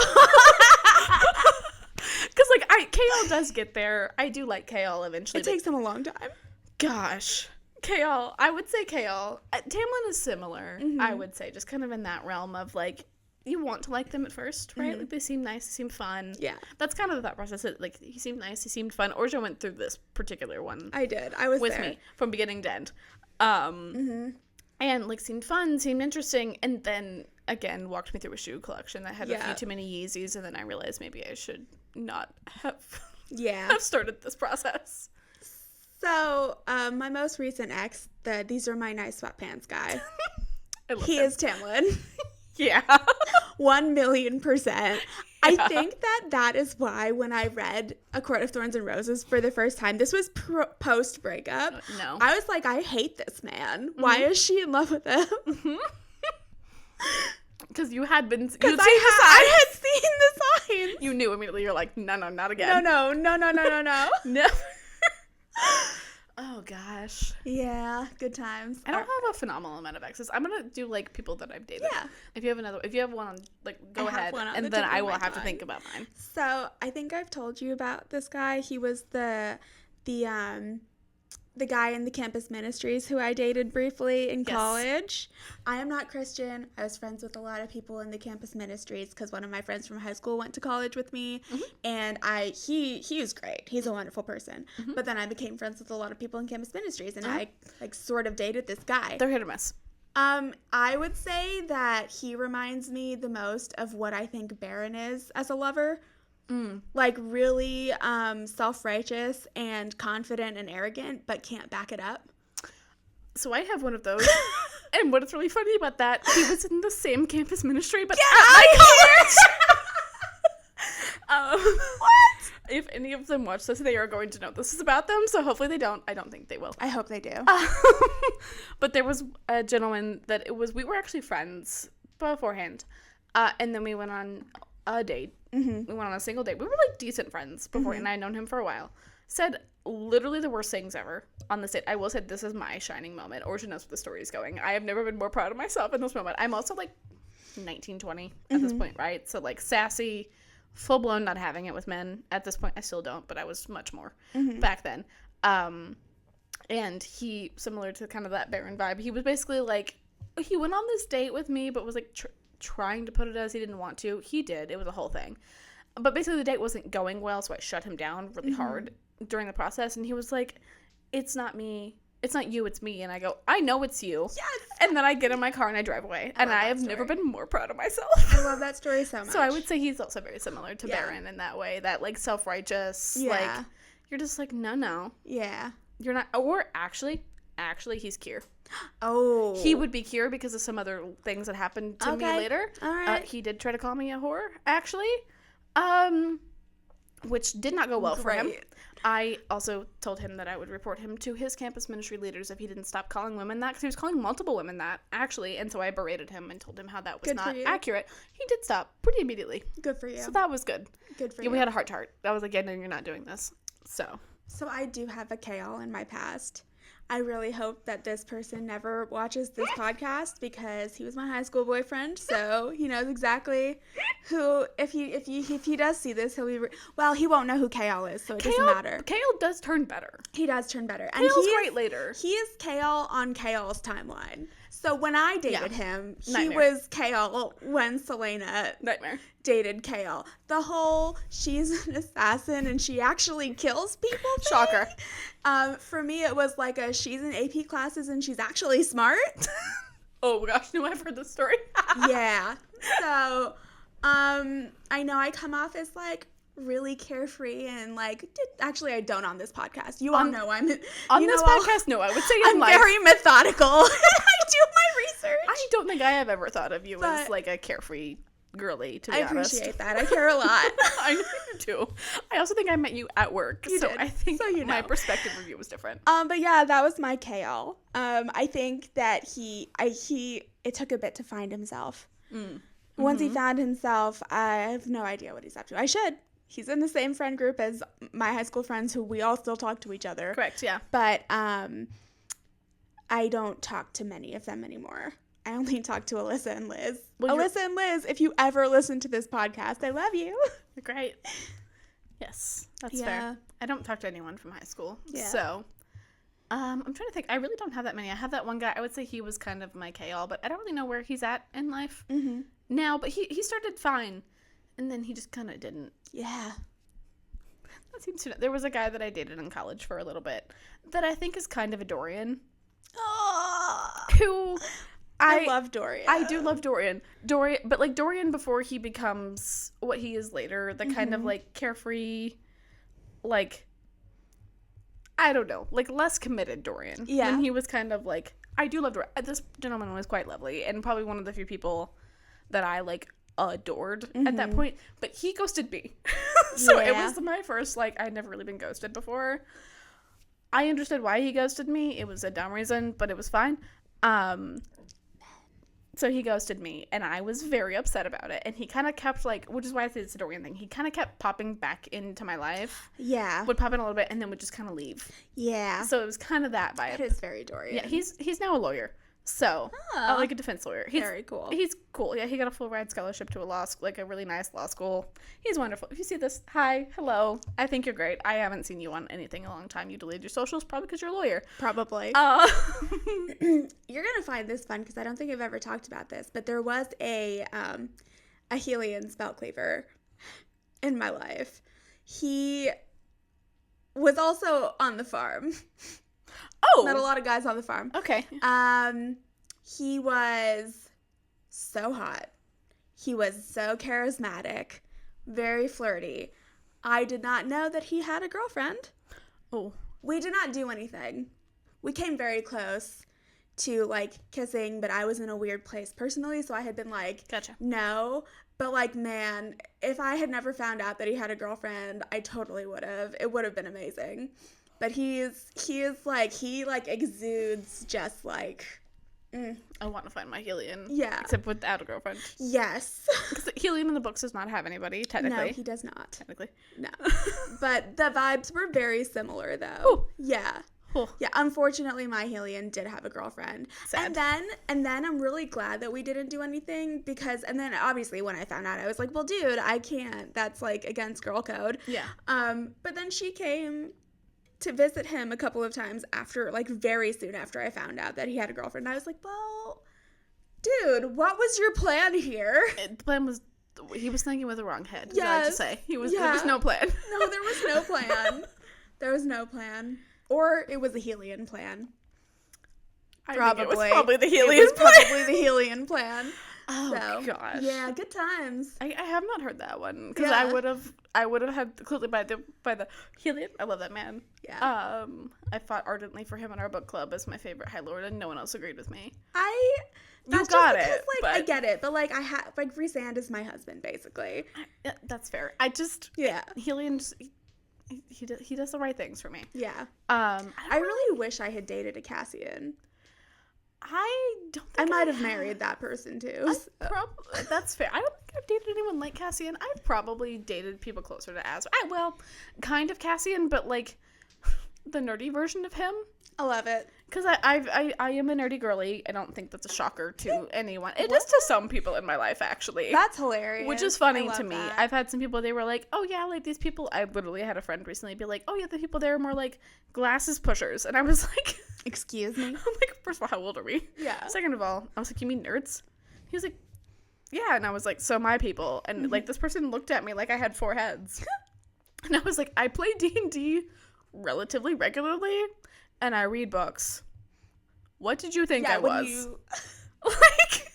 Because, like, Kale does get there. I do like Kale eventually. It takes him a long time. Gosh. Kale. I would say Kale. Tamlin is similar, I would say. Just kind of in that realm of, like, you want to like them at first, right? Like, they seem nice, they seem fun. Yeah. That's kind of the thought process. Like, he seemed nice, he seemed fun. Orja went through this particular one. I did. I was with there. me from beginning to end. And, like, seemed fun, seemed interesting, and then, again, walked me through a shoe collection that had a few too many Yeezys, and then I realized maybe I should not have, have started this process. So, my most recent ex, these are my nice sweatpants guy. I love he him. is Tamlin. Yeah. 1,000,000%. I think that is why when I read A Court of Thorns and Roses for the first time, this was post breakup. No. I was like, I hate this man. Why is she in love with him? Because you had been. Because I had seen the signs. You knew immediately. You're like, no, not again. No. Never. Oh gosh. Yeah, good times. I don't have a phenomenal amount of exes. I'm gonna do, like, people that I've dated. Yeah. If you have one on, like, go ahead, and the then tip I of will my have to tongue. think about mine. So I think I've told you about this guy. He was the guy in the campus ministries who I dated briefly in college. I am not Christian. I was friends with a lot of people in the campus ministries because one of my friends from high school went to college with me, and he was great. He's a wonderful person. But then I became friends with a lot of people in campus ministries, and I, like, sort of dated this guy. They're hit or miss. I would say that he reminds me the most of what I think Baron is as a lover. Like, really self-righteous and confident and arrogant, but can't back it up. So I have one of those. And what's really funny about that, he was in the same campus ministry, but Get at my out college. What? If any of them watch this, they are going to know this is about them, so hopefully they don't. I don't think they will. I hope they do. But there was a gentleman that we were actually friends beforehand, and then we went on a date. We went on a single date. We were, like, decent friends before, and I had known him for a while. Said literally the worst things ever on this date. I will say this is my shining moment. Orja knows where the story is going. I have never been more proud of myself in this moment. I'm also, like, 19, 20 at this point, right? So, like, sassy, full-blown not having it with men. At this point, I still don't, but I was much more back then. And he, similar to kind of that Baron vibe, he was basically, like, he went on this date with me, but was, like, trying to put it as he didn't want to. He did. It was a whole thing. But basically the date wasn't going well, so I shut him down really hard during the process. And he was like, it's not me. It's not you, it's me. And I go, I know it's you. Yes! And then I get in my car and I drive away. And I have never been more proud of myself. I love that story so much. So I would say he's also very similar to Baron in that way. That, like, self-righteous, like, you're just like, no. Yeah. You're not. Or actually, he's Kier. Oh. He would be Kier because of some other things that happened to me later. All right. He did try to call me a whore, actually, which did not go well for him. I also told him that I would report him to his campus ministry leaders if he didn't stop calling women that, because he was calling multiple women that, actually, and so I berated him and told him how that was not accurate. He did stop pretty immediately. Good for you. So that was good. Good for you. you. We had a heart-to-heart. I was like, yeah, no, you're not doing this. So I do have a Kale in my past. I really hope that this person never watches this podcast because he was my high school boyfriend, so he knows exactly who. If he does see this, he'll be well. He won't know who Kale is, so it doesn't matter. Kale does turn better. He does turn better, and Kale's he great later. He is Kale on Kale's timeline. So when I dated him, he Nightmare. was Kale when Selena Nightmare. dated Kale. The whole she's an assassin and she actually kills people thing. Shocker. For me, it was like she's in AP classes and she's actually smart. Oh my gosh, no, I've heard this story. Yeah. So, I know I come off as like really carefree and like actually I don't on this podcast. You all know I'm on this podcast. No, I would say I'm very methodical. I do my research. I don't think I have ever thought of you as like a carefree girly, to be honest. I appreciate that. I care a lot. I know you do. I also think I met you at work, you so did. I think so you know. my perspective of you was different. But yeah, that was my Kale. I think that it took a bit to find himself. Once he found himself, I have no idea what he's up to. I should. He's in the same friend group as my high school friends who we all still talk to each other. Correct, yeah. But I don't talk to many of them anymore. I only talk to Alyssa and Liz. Well, Alyssa and Liz, if you ever listen to this podcast, I love you. Great. Yes, that's fair. I don't talk to anyone from high school. Yeah. So, I'm trying to think. I really don't have that many. I have that one guy. I would say he was kind of my Kale, but I don't really know where he's at in life now. But he started fine, and then he just kind of didn't. Yeah. That seems to. There was a guy that I dated in college for a little bit that I think is kind of a Dorian. Oh. Who I love Dorian. I do love Dorian. But like Dorian before he becomes what he is later, the kind of like carefree, like, I don't know, like less committed Dorian. Yeah. When he was kind of like, I do love Dorian. This gentleman was quite lovely and probably one of the few people that I like adored at that point, but he ghosted me. So it was my first, like, I'd never really been ghosted before. I understood why he ghosted me. It was a dumb reason, but it was fine. So he ghosted me, and I was very upset about it. And he kind of kept, like, which is why I say it's a Dorian thing. He kind of kept popping back into my life. Yeah. Would pop in a little bit, and then would just kind of leave. Yeah. So it was kind of that vibe. It is very Dorian. Yeah, he's now a lawyer. So, like a defense lawyer. He's very cool. He's cool. Yeah, he got a full ride scholarship to like a really nice law school. He's wonderful. If you see this, hi, hello. I think you're great. I haven't seen you on anything in a long time. You deleted your socials, probably because you're a lawyer. Probably. You're gonna find this fun because I don't think I've ever talked about this, but there was a Helian spell cleaver in my life. He was also on the farm. Oh, met a lot of guys on the farm. Okay. He was so hot. He was so charismatic, very flirty. I did not know that he had a girlfriend. Oh. We did not do anything. We came very close to, like, kissing, but I was in a weird place personally, so I had been like, Gotcha. No. But, like, man, if I had never found out that he had a girlfriend, I totally would have. It would have been amazing. But he exudes just like. I want to find my Helian. Yeah. Except without a girlfriend. Yes. Because Helian in the books does not have anybody, technically. No, he does not. Technically. No. But the vibes were very similar, though. Ooh. Yeah. Ooh. Yeah, unfortunately, my Helian did have a girlfriend. Sad. And then I'm really glad that we didn't do anything because, and then obviously when I found out, I was like, well, dude, I can't. That's, like, against girl code. Yeah. But then she came to visit him a couple of times after, like, very soon after I found out that he had a girlfriend. I was like, well, dude, what was your plan here? The plan was, he was thinking with the wrong head. Yes. I like to say. There was no plan. No, there was no plan. There was no plan. Or it was a Helian plan. Probably. It was probably the Helian plan. It was probably the Helian plan. Oh, gosh. Yeah, good times. I have not heard that one because Yeah. I would have had clearly by the Helian. I love that man. Yeah. I fought ardently for him in our book club as my favorite High Lord, and no one else agreed with me. That's got just because, it, like, but I get it, but like Rhysand is my husband basically. That's fair. I just Helian. He does the right things for me. Yeah. I really wish I had dated a Cassian. I don't think I might have married that person too. That's fair. I don't think I've dated anyone like Cassian. I've probably dated people closer to Azra. Well, kind of Cassian, but like the nerdy version of him. I love it. Because I am a nerdy girly. I don't think that's a shocker to anyone. It is to some people in my life, actually. That's hilarious. Which is funny to me. That. I've had some people, they were like, oh yeah, like these people, I literally had a friend recently be like, oh yeah, the people there are more like glasses pushers. And I was like, excuse me? I'm like, first of all, how old are we? Yeah. Second of all, I was like, you mean nerds? He was like, yeah. And I was like, so my people. And like this person looked at me like I had 4 heads. And I was like, I play D&D relatively regularly. And I read books. What did you think I was? Like,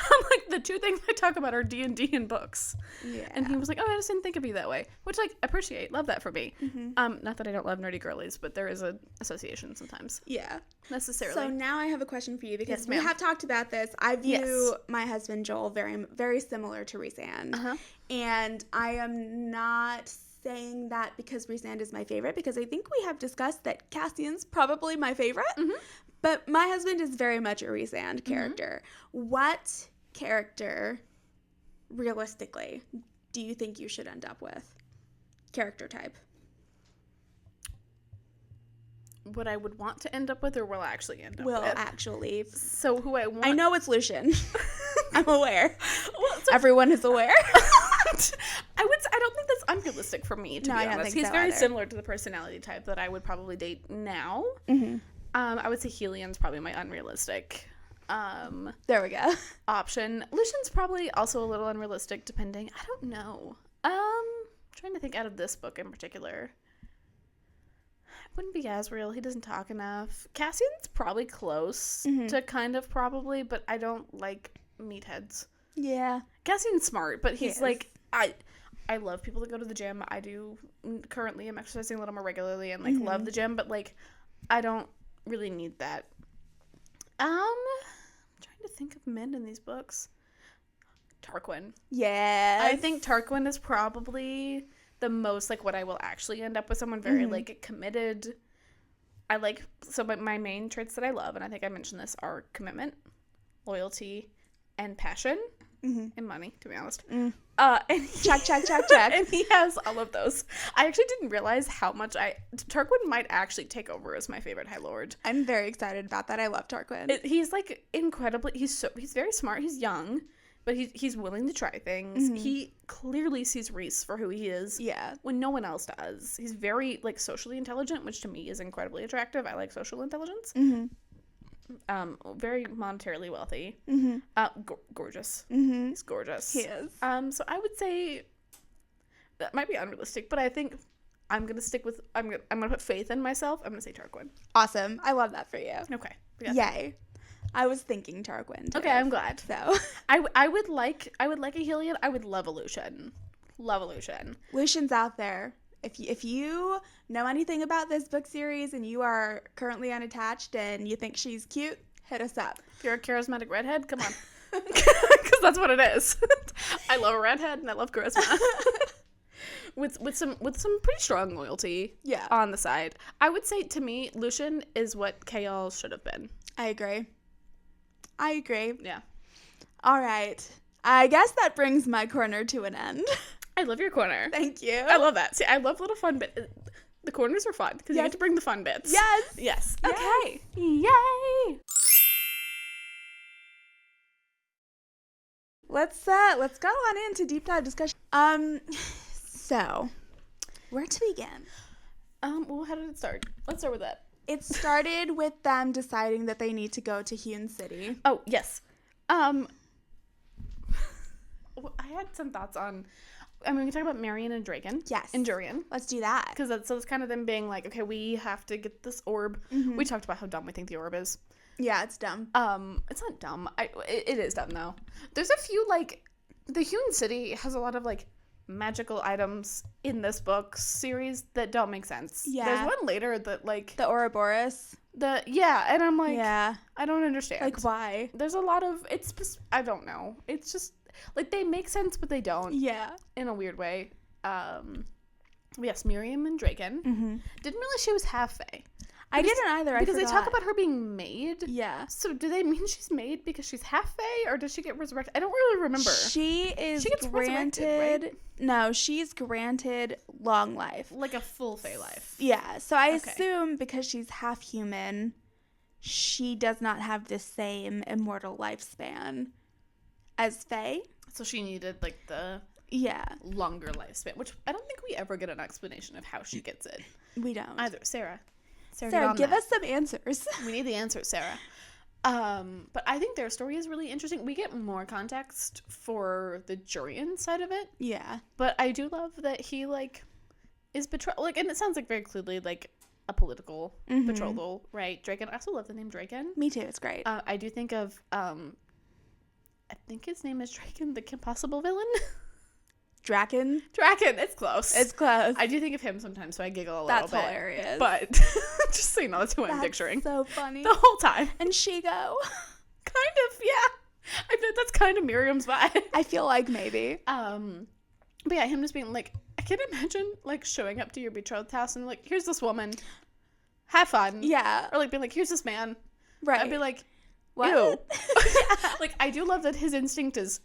I'm like, the 2 things I talk about are D&D and books. Yeah. And he was like, oh, I just didn't think of you that way. Which, like, appreciate. Love that for me. Not that I don't love nerdy girlies, but there is an association sometimes. Yeah. Necessarily. So now I have a question for you because Yes, we ma'am. have talked about this. I view my husband Joel very, very similar to Rhysand. And I am not saying that because Rhysand is my favorite, because I think we have discussed that Cassian's probably my favorite. But my husband is very much a Rhysand character. What character, realistically, do you think you should end up with? Character type. What I would want to end up with, or will I actually end up Will with? actually. So who I want... I know it's Lucian. I'm aware. Well, so Everyone is aware. I don't think that's unrealistic for me, to be I don't honest. think He's so very either. similar to the personality type that I would probably date now. I would say Helian's probably my unrealistic There we go. option. Lucian's probably also a little unrealistic, depending. I don't know. Trying to think out of this book in particular. It wouldn't be Asriel. He doesn't talk enough. Cassian's probably close to kind of probably, but I don't like meatheads. Yeah. Cassian's smart, but he's He is. like, I love people that go to the gym. I do currently am exercising a little more regularly and like love the gym, but like I don't really need that. I'm trying to think of men in these books. Tarquin. Yeah. I think Tarquin is probably the most like what I will actually end up with, someone very like committed. I like, so my main traits that I love, and I think I mentioned this, are commitment, loyalty, and passion. And money, to be honest. And check. and he has all of those. I actually didn't realize how much Tarquin might actually take over as my favorite High Lord. I'm very excited about that. I love Tarquin. He's like incredibly, he's very smart, he's young, but he's willing to try things. He clearly sees Rhys for who he is. Yeah. When no one else does. He's very like socially intelligent, which to me is incredibly attractive. I like social intelligence. Very monetarily wealthy. Gorgeous. He's gorgeous. He is. So I would say that might be unrealistic, but I think I'm gonna stick with I'm gonna put faith in myself. I'm gonna say Tarquin. Awesome. I love that for you. Okay. We got Yay. I was thinking Tarquin too. Okay, I'm glad. So I would like a Helion. I would love a Lucian. Love a Lucian. Lucian's out there. If you know anything about this book series and you are currently unattached and you think she's cute, hit us up. If you're a charismatic redhead, come on. Because that's what it is. I love a redhead and I love charisma. with some pretty strong loyalty. Yeah. On the side. I would say, to me, Lucian is what Chaol should have been. I agree. Yeah. All right. I guess that brings my corner to an end. I love your corner. Thank you. I love that. See, I love little fun bits. The corners are fun because you Yes. get to bring the fun bits. Yes. Yes. Yes. Okay. Yay. Let's go on into deep dive discussion. So where to begin? Well, how did it start? Let's start with that. It started with them deciding that they need to go to Hewn City. Oh, yes. I had some thoughts on, we can talk about Marion and Draken. Yes. And Durian. Let's do that. Because it's kind of them being like, okay, we have to get this orb. We talked about how dumb we think the orb is. Yeah, it's dumb. It's not dumb. It is dumb, though. There's a few, like, the Hewn City has a lot of, like, magical items in this book series that don't make sense. Yeah. There's one later that, like... The Ouroboros. And I'm like... Yeah. I don't understand. Like, why? There's a lot of... It's just... I don't know. It's just... Like, they make sense, but they don't. Yeah. In a weird way. Yes, Miriam and Draken. Didn't realize she was half Fae. I didn't either. Because I they talk forgot. about her being made. Yeah. So do they mean she's made because she's half Fae, or does she get resurrected? I don't really remember. She is She gets granted. resurrected, right? No, she's granted long life. Like a full Fae life. Yeah. So I Okay. assume because she's half human, she does not have the same immortal lifespan as Fae. So she needed like the Yeah. longer lifespan, which I don't think we ever get an explanation of how she gets it. We don't. Either. Sarah, get Sarah, on give that. us some answers. We need the answer, Sarah. But I think their story is really interesting. We get more context for the Jurian side of it, Yeah. but I do love that he like is betrayal. Like, and it sounds like very clearly like a political betrothal, right? Draken. I also love the name Draken. Me too. It's great. I do think of I think his name is Draken, the Kim Possible villain. Draken. Draken. It's close. It's close. I do think of him sometimes, so I giggle a little That's bit. hilarious. But just so you know, that's who I'm picturing So funny. the whole time. And Shigo. Kind of, yeah. I bet that's kind of Miriam's vibe. I feel like maybe. But yeah, him just being like, I can imagine like showing up to your betrothed house and like, here's this woman, have fun. Yeah. Or like being like, here's this man. Right. I'd be like, What? ew. Like, I do love that his instinct is,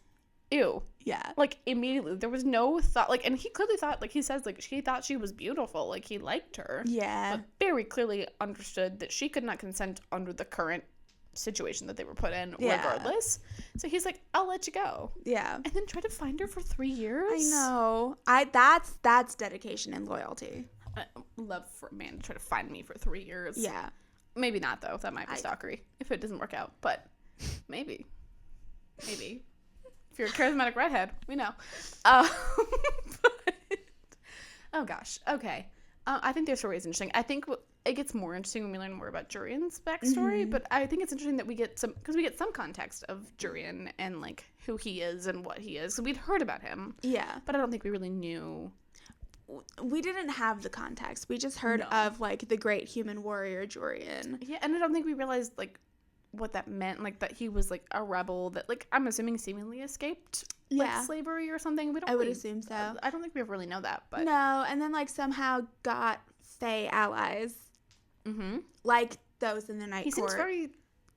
ew. Yeah. Like, immediately. There was no thought, like, and he clearly thought, like, he says, like, he thought she was beautiful. Like, he liked her. Yeah. But very clearly understood that she could not consent under the current situation that they were put in, Yeah. regardless. So he's like, I'll let you go. Yeah. And then try to find her for 3 years. I know. That's dedication and loyalty. I love for a man to try to find me for 3 years. Yeah. Maybe not, though. That might be stalkery if it doesn't work out. But maybe. Maybe. If you're a charismatic redhead, we know. But, oh, gosh. Okay. I think their story is interesting. I think it gets more interesting when we learn more about Jurian's backstory. But I think it's interesting that we get some context of Jurian and, like, who he is and what he is. So we'd heard about him. Yeah. But I don't think we really knew. We didn't have the context. We just heard of, like, the great human warrior Jurian. Yeah, and I don't think we realized, like, what that meant, like, that he was, like, a rebel that, like, I'm assuming seemingly escaped, like, slavery or something. We don't I would really, assume so. I don't think we ever really know that, but. No, and then, like, somehow got Fae allies. Mm-hmm. Like those in the Night He Court. seems very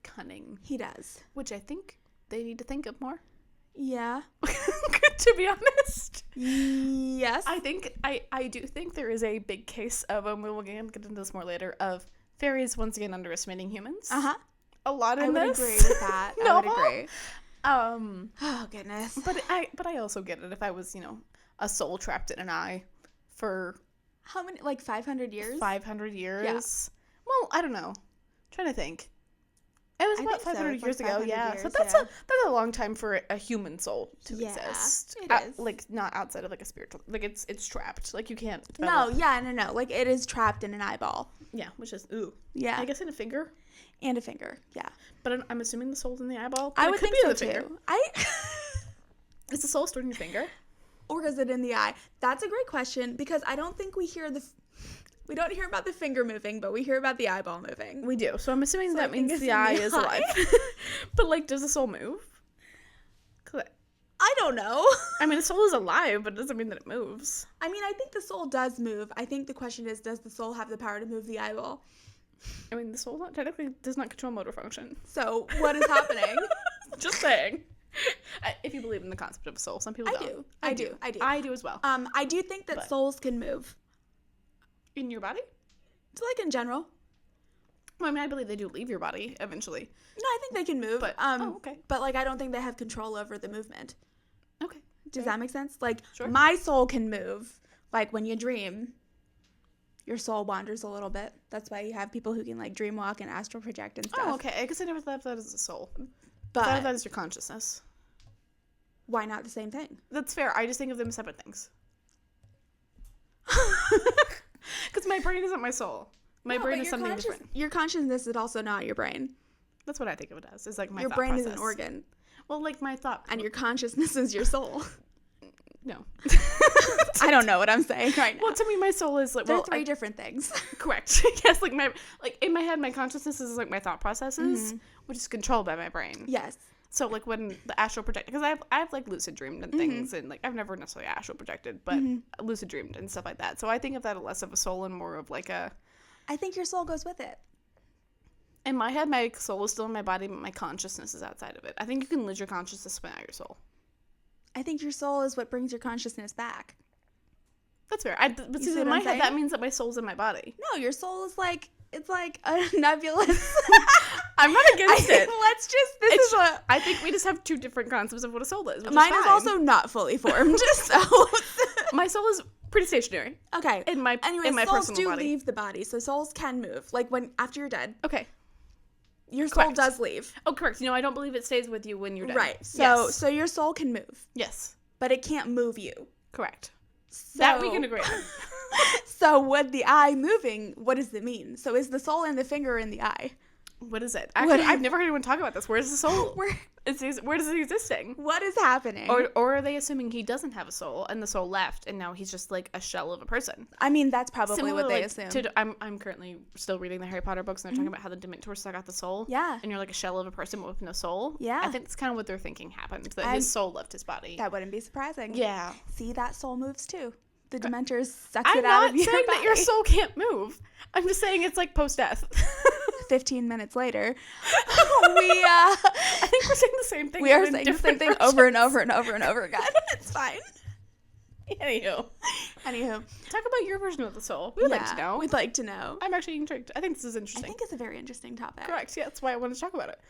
cunning, He does. which I think they need to think of more. Yeah. To be honest. Yes. I do think there is a big case of, we will get into this more later, of fairies once again underestimating humans. Uh-huh. A lot in I would this. agree with that. I would No. agree. Oh goodness. But I also get it if I was, a soul trapped in an eye for How many, like 500 years? 500 years. Yeah. Well, I don't know. I'm trying to think. It was I about think so. 500 It's years like ago. 500 Yeah. years, So that's a long time for a human soul to Yeah, exist. it is. Like not outside of like a spiritual. Like it's trapped. Like you can't. No, develop. no. Like it is trapped in an eyeball. Yeah, which is ooh. Yeah. I guess in a finger. And a finger. Yeah. But I'm assuming the soul's in the eyeball. But I it would could think be so in the finger. too. Is the soul stored in your finger? Or is it in the eye? That's a great question because I don't think we don't hear about the finger moving, but we hear about the eyeball moving. We do. So I'm assuming So that I think means it's the in eye the is eye. alive. But like, does the soul move? 'Cause I don't know. I mean, the soul is alive, but it doesn't mean that it moves. I mean, I think the soul does move. I think the question is, does the soul have the power to move the eyeball? I mean, the soul technically does not control motor function. So what is happening? Just saying. If you believe in the concept of a soul, some people I don't. do. I do. I do as well. I do think that But- souls can move. In your body? So like in general. Well, I mean, I believe they do leave your body eventually. No, I think they can move. But okay. But like I don't think they have control over the movement. Okay. Does that make sense? Like Sure. my soul can move. Like when you dream, your soul wanders a little bit. That's why you have people who can like dream walk and astral project and stuff. Oh, okay. I guess I never thought of that as a soul. I But thought of that as your consciousness. why not the same thing? That's fair. I just think of them as separate things. Because my brain isn't my soul. My brain is something different. Your consciousness is also not your brain. That's what I think of it as. It's like my Your thought brain process. is an organ, Well, like my thought. and your consciousness is your soul. No. I don't know what I'm saying right now. Well, to me, my soul is like They're three different things. Correct. Yes, like in my head, my consciousness is like my thought processes, which is controlled by my brain. Yes. So like when the astral project, because I've like lucid dreamed and things, and like I've never necessarily astral projected, but lucid dreamed and stuff like that. So I think of that less of a soul and more of like a I think your soul goes with it. In my head, my soul is still in my body, but my consciousness is outside of it. I think you can lose your consciousness but not your soul. I think your soul is what brings your consciousness back. That's fair. But see see, what in my I'm head, saying? that means that my soul's in my body. No, your soul is like, it's like a nebulous. I'm not against it. Let's just, this is what. I think we just have two different concepts of what a soul is. Mine is also not fully formed, so. My soul is pretty stationary. Okay. In my souls personal do body. leave the body, so souls can move. Like after you're dead, Okay. your soul Correct. does leave. Oh, correct. I don't believe it stays with you when you're dead. Right. So Yes. so your soul can move, Yes. but it can't move you. Correct. So, That we can agree on. So with the eye moving, what does it mean? So is the soul in the finger or in the eye? What is it? Actually, I've never heard anyone talk about this. Where's the soul? Where is it existing? What is happening? Or are they assuming he doesn't have a soul and the soul left and now he's just like a shell of a person? I mean, that's probably Similar, what they like, assume. I'm currently still reading the Harry Potter books and they're talking about how the Dementors suck out the soul. Yeah. And you're like a shell of a person with no soul. Yeah. I think that's kind of what they're thinking happened. That his soul left his body. That wouldn't be surprising. Yeah. See, that soul moves too. The Dementors sucks I'm it out not of your saying body. that your soul can't move. I'm just saying it's like post-death. 15 minutes later, I think we're saying the same thing. we are in saying the same different thing versions. over and over and over and over again. It's fine. Anywho, talk about your version of the soul. We'd like to know. We'd like to know. I'm actually intrigued. I think this is I interesting. think it's a very interesting topic. Correct. Yeah, that's why I wanted to talk about it.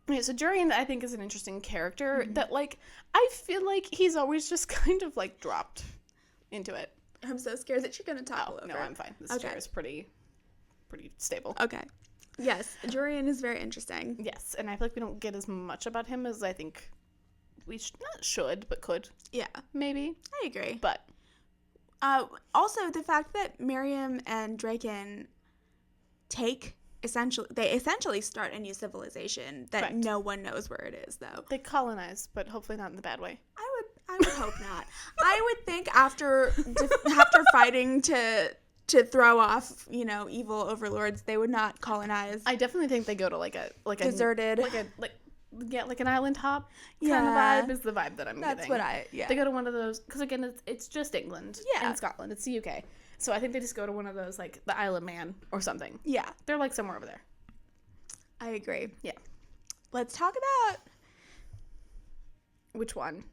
Yeah, so Durian, I think, is an interesting character that, like, I feel like he's always just kind of, like, dropped into it. I'm so scared that you're going to topple over. No, I'm fine. This chair is pretty stable. Okay. Yes, Durian is very interesting. Yes, and I feel like we don't get as much about him as I think we should, but could. Yeah. Maybe. I agree. But. Also, the fact that Miriam and Draken essentially start a new civilization that no one knows where it is, though. They colonize, but hopefully not in the bad way. I would hope not. I would think after fighting to throw off, evil overlords, they would not colonize. I definitely think they go to like a deserted, like an island hop kind of vibe is the vibe that I'm getting. That's what They go to one of those because again it's just England and Scotland. It's the UK, so I think they just go to one of those like the Isle of Man or something. Yeah, they're like somewhere over there. I agree. Yeah, let's talk about which one.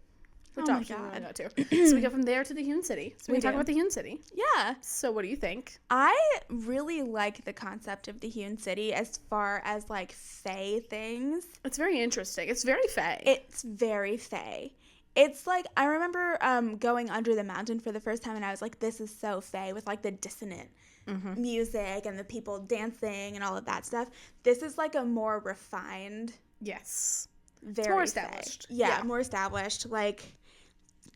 Which option do we go to? So we go from there to the Hewn City. So we can talk about the Hewn City. Yeah. So what do you think? I really like the concept of the Hewn City as far as like Fae things. It's very interesting. It's very Fae. It's very Fae. It's like, I remember going under the mountain for the first time and I was like, this is so Fae with like the dissonant music and the people dancing and all of that stuff. This is like a more refined. Yes. Very it's more established. Yeah, more established. Like,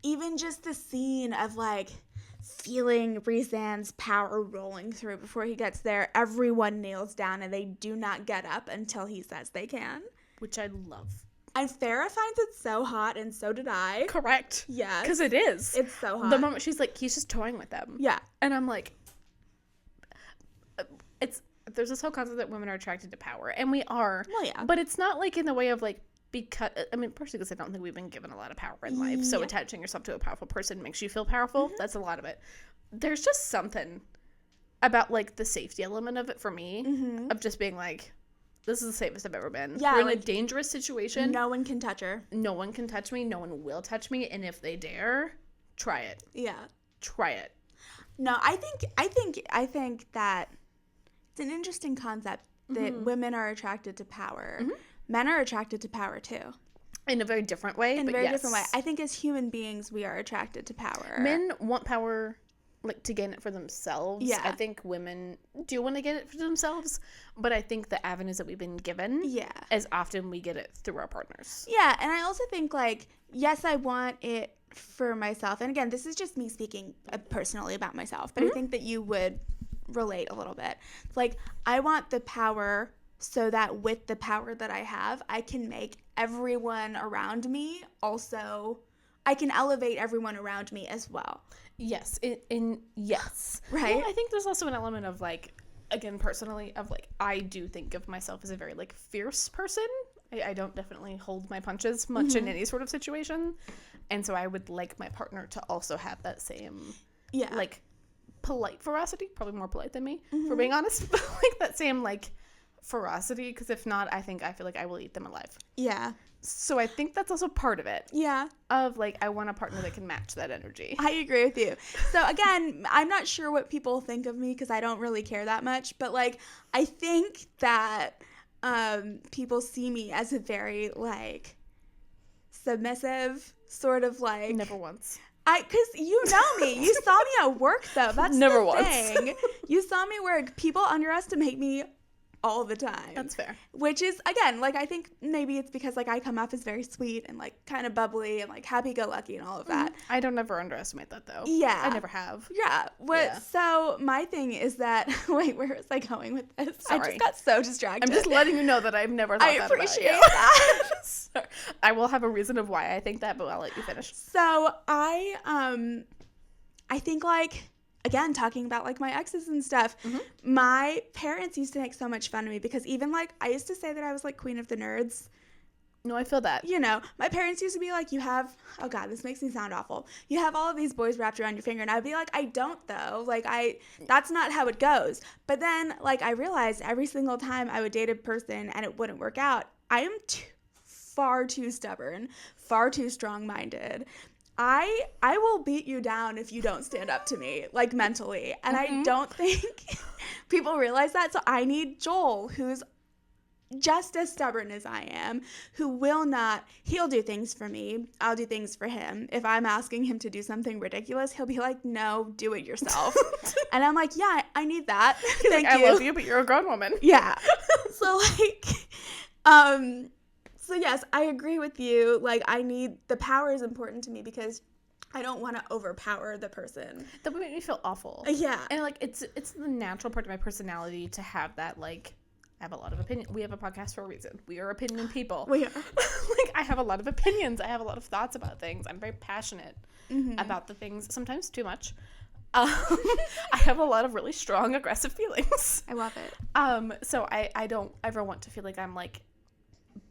even just the scene of, like, feeling Rhysand's power rolling through before he gets there, everyone kneels down and they do not get up until he says they can. Which I love. And Feyre finds it so hot, and so did I. Correct. Yeah. Because it is. It's so hot. The moment she's like, he's just toying with them. Yeah. And I'm like, there's this whole concept that women are attracted to power. And we are. Well, yeah. But it's not like in the way of like, because, I mean, partially because I don't think we've been given a lot of power in life. So attaching yourself to a powerful person makes you feel powerful. That's a lot of it. There's just something about, like, the safety element of it for me, of just being like, this is the safest I've ever been. Yeah, we're in a dangerous situation. No one can touch her. No one can touch me. No one will touch me. And if they dare, try it. Yeah. Try it. No, I think that it's an interesting concept that women are attracted to power. Men are attracted to power too. In a very different way. In a very different way. I think as human beings, we are attracted to power. Men want power, like, to gain it for themselves. Yeah. I think women do want to get it for themselves, but I think the avenues that we've been given, as often we get it through our partners. Yeah, and I also think, like, yes, I want it for myself. And again, this is just me speaking personally about myself, but I think that you would relate a little bit. It's like, I want the power so that with the power that I have, I can make everyone around me also, I can elevate everyone around me as well. Yes. Yes. Right? Well, I think there's also an element of, like, again, personally, of, like, I do think of myself as a very, like, fierce person. I don't definitely hold my punches much in any sort of situation. And so I would like my partner to also have that same, like, polite ferocity, probably more polite than me, for being honest, but like that same like ferocity, because if not, I feel like I will eat them alive. Yeah. So I think that's also part of it. Yeah. Of like, I want a partner that can match that energy. I agree with you. So again, I'm not sure what people think of me because I don't really care that much, but like I think that people see me as a very like submissive sort of like. Never once. Because you know me. You saw me at work though. That's never the once. thing. You saw me work. People underestimate me all the time. That's fair. Which is, again, like I think maybe it's because like I come off as very sweet and like kind of bubbly and like happy-go-lucky and all of that. I don't ever underestimate that though. Yeah. I never have. Yeah. So my thing is that, wait, where was I going with this? Sorry. I just got so distracted. I'm just letting you know that I've never thought that appreciate about you. that. Sorry. I will have a reason of why I think that, but I'll let you finish. So I think like, again, talking about like my exes and stuff, my parents used to make so much fun of me because even like I used to say that I was like queen of the nerds. No, I feel that. You know, my parents used to be like, you have, oh God, this makes me sound awful. You have all of these boys wrapped around your finger. And I'd be like, I don't though. Like that's not how it goes. But then like I realized every single time I would date a person and it wouldn't work out, I am far too stubborn, far too strong-minded. I will beat you down if you don't stand up to me, like mentally. And I don't think people realize that. So I need Joel, who's just as stubborn as I am, who will not, he'll do things for me. I'll do things for him. If I'm asking him to do something ridiculous, he'll be like, no, do it yourself. And I'm like, yeah, I need that. Thank like, you. I love you, but you're a grown woman. Yeah. So like, so yes, I agree with you. Like the power is important to me because I don't want to overpower the person. That would make me feel awful. Yeah. And like it's the natural part of my personality to have that like I have a lot of opinion. We have a podcast for a reason. We are opinion people. We are. Like I have a lot of opinions. I have a lot of thoughts about things. I'm very passionate about the things, sometimes too much. I have a lot of really strong aggressive feelings. I love it. So I don't ever want to feel like I'm like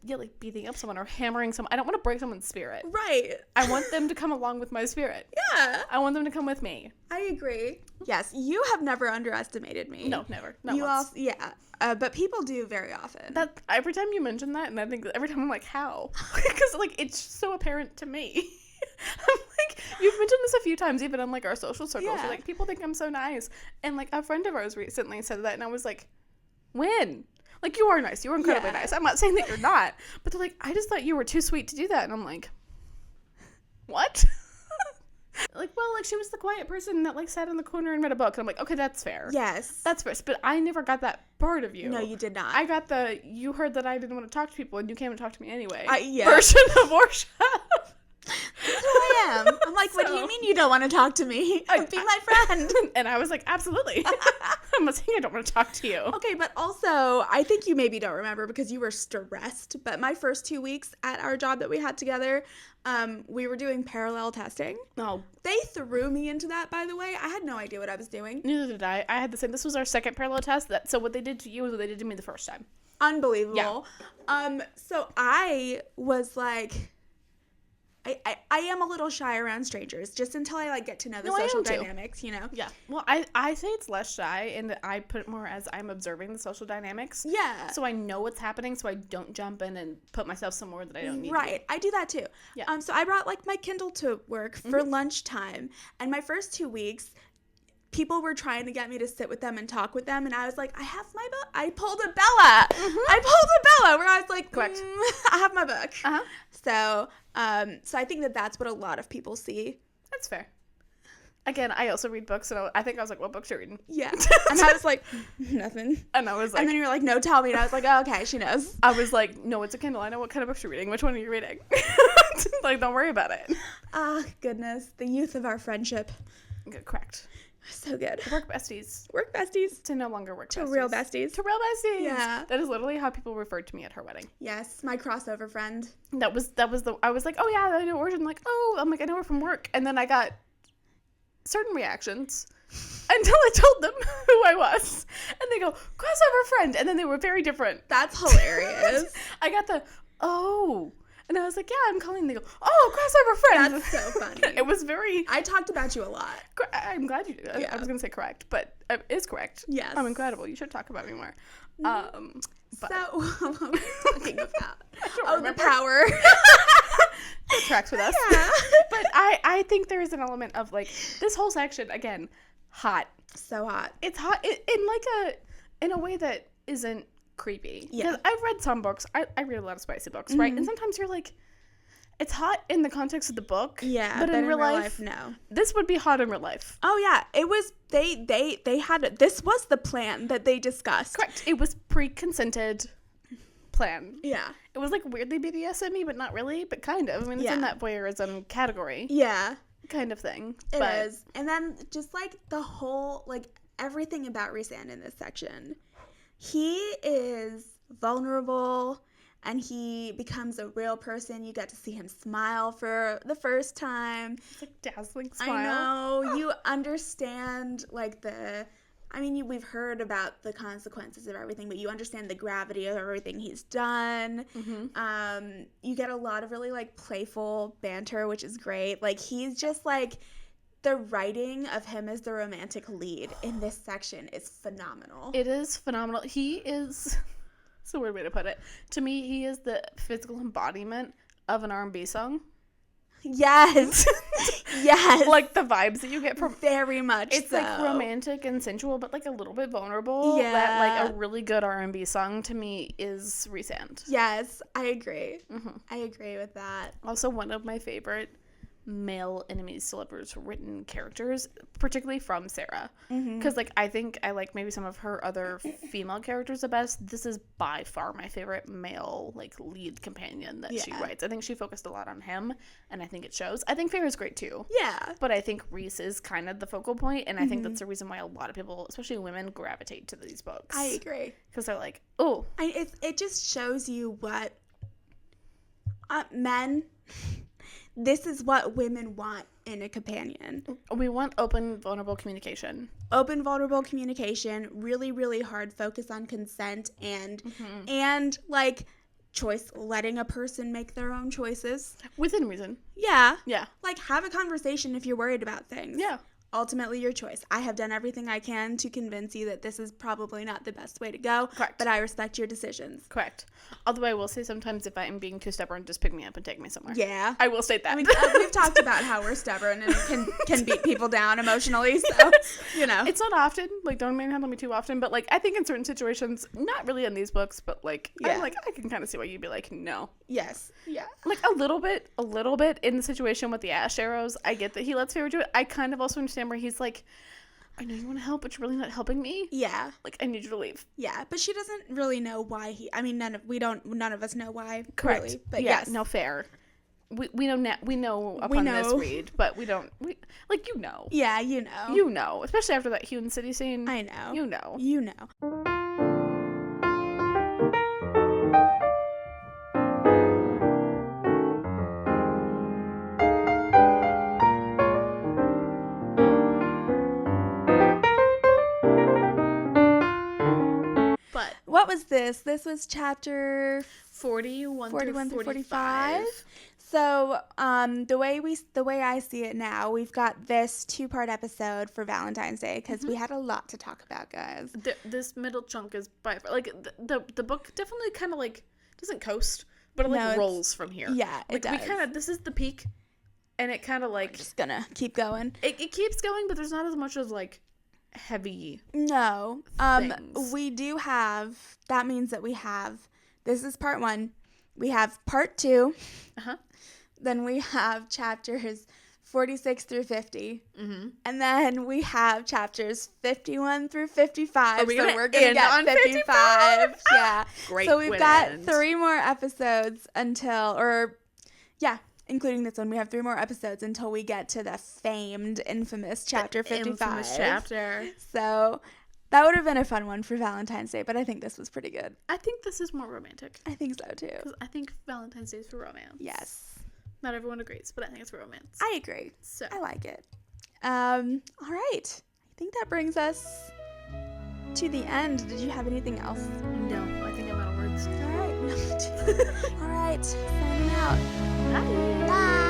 like beating up someone or hammering someone. I don't want to break someone's spirit. Right. I want them to come along with my spirit. Yeah. I want them to come with me. I agree. Yes, you have never underestimated me. No, never. Not you once. Also, yeah. But people do very often. That every time you mention that, and I think every time I'm like, how? Because like it's so apparent to me. I'm like, you've mentioned this a few times, even on like our social circles. Yeah. Where, like people think I'm so nice, and like a friend of ours recently said that, and I was like, when? Like, you are nice. You were incredibly nice. I'm not saying that you're not. But they're like, I just thought you were too sweet to do that. And I'm like, what? Like, well, like, she was the quiet person that, like, sat in the corner and read a book. And I'm like, okay, that's fair. Yes. That's fair. But I never got that part of you. No, you did not. I got you heard that I didn't want to talk to people, and you came and talked to me anyway. Yeah. Version of worship. That's who I am. I'm like, what do you mean you don't want to talk to me? Be my friend. And I was like, absolutely. I'm not saying I don't want to talk to you. Okay, but also, I think you maybe don't remember because you were stressed, but my first 2 weeks at our job that we had together, we were doing parallel testing. Oh. They threw me into that, by the way. I had no idea what I was doing. Neither did I. I had the same. This was our second parallel test. So what they did to you is what they did to me the first time. Unbelievable. Yeah. So I was like... I am a little shy around strangers just until I like get to know the social dynamics, you know? Yeah. Well, I say it's less shy, and I put it more as I'm observing the social dynamics. Yeah. So I know what's happening, so I don't jump in and put myself somewhere that I don't need Right. to. I do that too. Yeah. So I brought like my Kindle to work for lunchtime, and my first 2 weeks, people were trying to get me to sit with them and talk with them, and I was like, I have my book. I pulled a Bella. I pulled a Bella where I was like, correct. I have my book. Uh-huh. So I think that's what a lot of people see. That's fair. Again, I also read books, and I think I was like, what books are you reading? Yeah. And I was like, nothing. And I was like... And then you were like, no, tell me. And I was like, oh, okay, she knows. I was like, no, it's a Kindle. I know what kind of books you're reading. Which one are you reading? Like, don't worry about it. Ah, goodness. The youth of our friendship. Correct. So good. Work besties. Work besties. To no longer work besties. To real besties. To real besties. Yeah. That is literally how people referred to me at her wedding. Yes, my crossover friend. That was I was like, oh yeah, I know her. And like, oh, I'm like, I know her from work. And then I got certain reactions until I told them who I was. And they go, crossover friend. And then they were very different. That's hilarious. I got the, oh. And I was like, yeah, I'm calling. And they go, oh, crossover friends. That's so funny. It was very... I talked about you a lot. I'm glad you did. Yeah. I was going to say correct, but it is correct. Yes. I'm incredible. You should talk about me more. But... So, what were we talking about? Remember. The power. It tracks with us. Yeah. But I think there is an element of, like, this whole section, again, hot. So hot. It's hot in a way that isn't creepy. Yeah. Because I've read some books. I read a lot of spicy books, right? And sometimes you're like, it's hot in the context of the book. Yeah, but in real life, no. This would be hot in real life. Oh yeah, it was. They had this was the plan that they discussed. Correct. It was pre-consented plan. Yeah. It was like weirdly BDSM-y, but not really, but kind of. I mean, it's in that voyeurism category. Yeah. Kind of thing. It is. And then just like the whole, like everything about Rhysand in this section. He is vulnerable and he becomes a real person. You get to see him smile for the first time. It's like dazzling smile. I know. You understand like we've heard about the consequences of everything, but you understand the gravity of everything he's done. Mm-hmm. You get a lot of really like playful banter, which is great. Like he's just like the writing of him as the romantic lead in this section is phenomenal. It is phenomenal. He is, it's a weird way to put it. To me, he is the physical embodiment of an R&B song. Yes. Yes. Like the vibes that you get from... Very much It's so. like romantic and sensual, but like a little bit vulnerable. Yeah. That like a really good R&B song to me is Rhysand. Yes, I agree. Mm-hmm. I agree with that. Also, one of my favorite male enemies to lovers written characters, particularly from Sarah, because like I think I like maybe some of her other female characters the best. This is by far my favorite male like lead companion that she writes. I think she focused a lot on him, and I think it shows. I think Feyre is great too. Yeah, but I think Rhys is kind of the focal point, and I think that's the reason why a lot of people, especially women, gravitate to these books. I agree, because they're like, oh, it just shows you what men. This is what women want in a companion. We want open, vulnerable communication. Open, vulnerable communication, really, really hard focus on consent and like choice, letting a person make their own choices. Within reason. Yeah. Yeah. Like have a conversation if you're worried about things. Yeah. Ultimately your choice. I have done everything I can to convince you that this is probably not the best way to go. Correct. But I respect your decisions. Correct. Although I will say sometimes if I am being too stubborn, just pick me up and take me somewhere. Yeah. I will state that. I mean, we've talked about how we're stubborn and can beat people down emotionally, so, you know. It's not often. Like, don't manhandle me too often. But, like, I think in certain situations, not really in these books, but, like, I'm like, I can kind of see why you'd be like, no. Yes. Yeah. Like, a little bit in the situation with the ash arrows. I get that he lets Feyre do it. I kind of also understand where he's like, I know you want to help, but you're really not helping me. Yeah. Like, I need you to leave. Yeah, but she doesn't really know why none of us know why. Correct. Really, but yeah, yes. No, fair. We know upon this read, but we don't, you know. Yeah, you know. You know, especially after that Hewn City scene. I know. You know. You know. What was this? This was chapter 41 through 45. So, the way I see it now, we've got this 2-part episode for Valentine's Day because we had a lot to talk about, guys. This middle chunk is by like the book definitely kind of like doesn't coast, but it rolls from here. Yeah, it does. We kind of this is the peak, and it kind of like just gonna keep going. It keeps going, but there's not as much as like heavy. No. Things. We do have. That means that we have. This is part 1. We have part 2. Then we have chapters 46 through 50. And then we have chapters 51 through 55. We're gonna get 55. Yeah. Great. So we've got 3 more episodes including this one. We have 3 more episodes until we get to the famed, infamous chapter 55. Infamous chapter. So that would have been a fun one for Valentine's Day, but I think this was pretty good. I think this is more romantic. I think so, too. Because I think Valentine's Day is for romance. Yes. Not everyone agrees, but I think it's for romance. I agree. So I like it. All right. I think that brings us to the end. Did you have anything else? No, I think I'm out of words. All right. All right. right, signing out. Bye. Bye.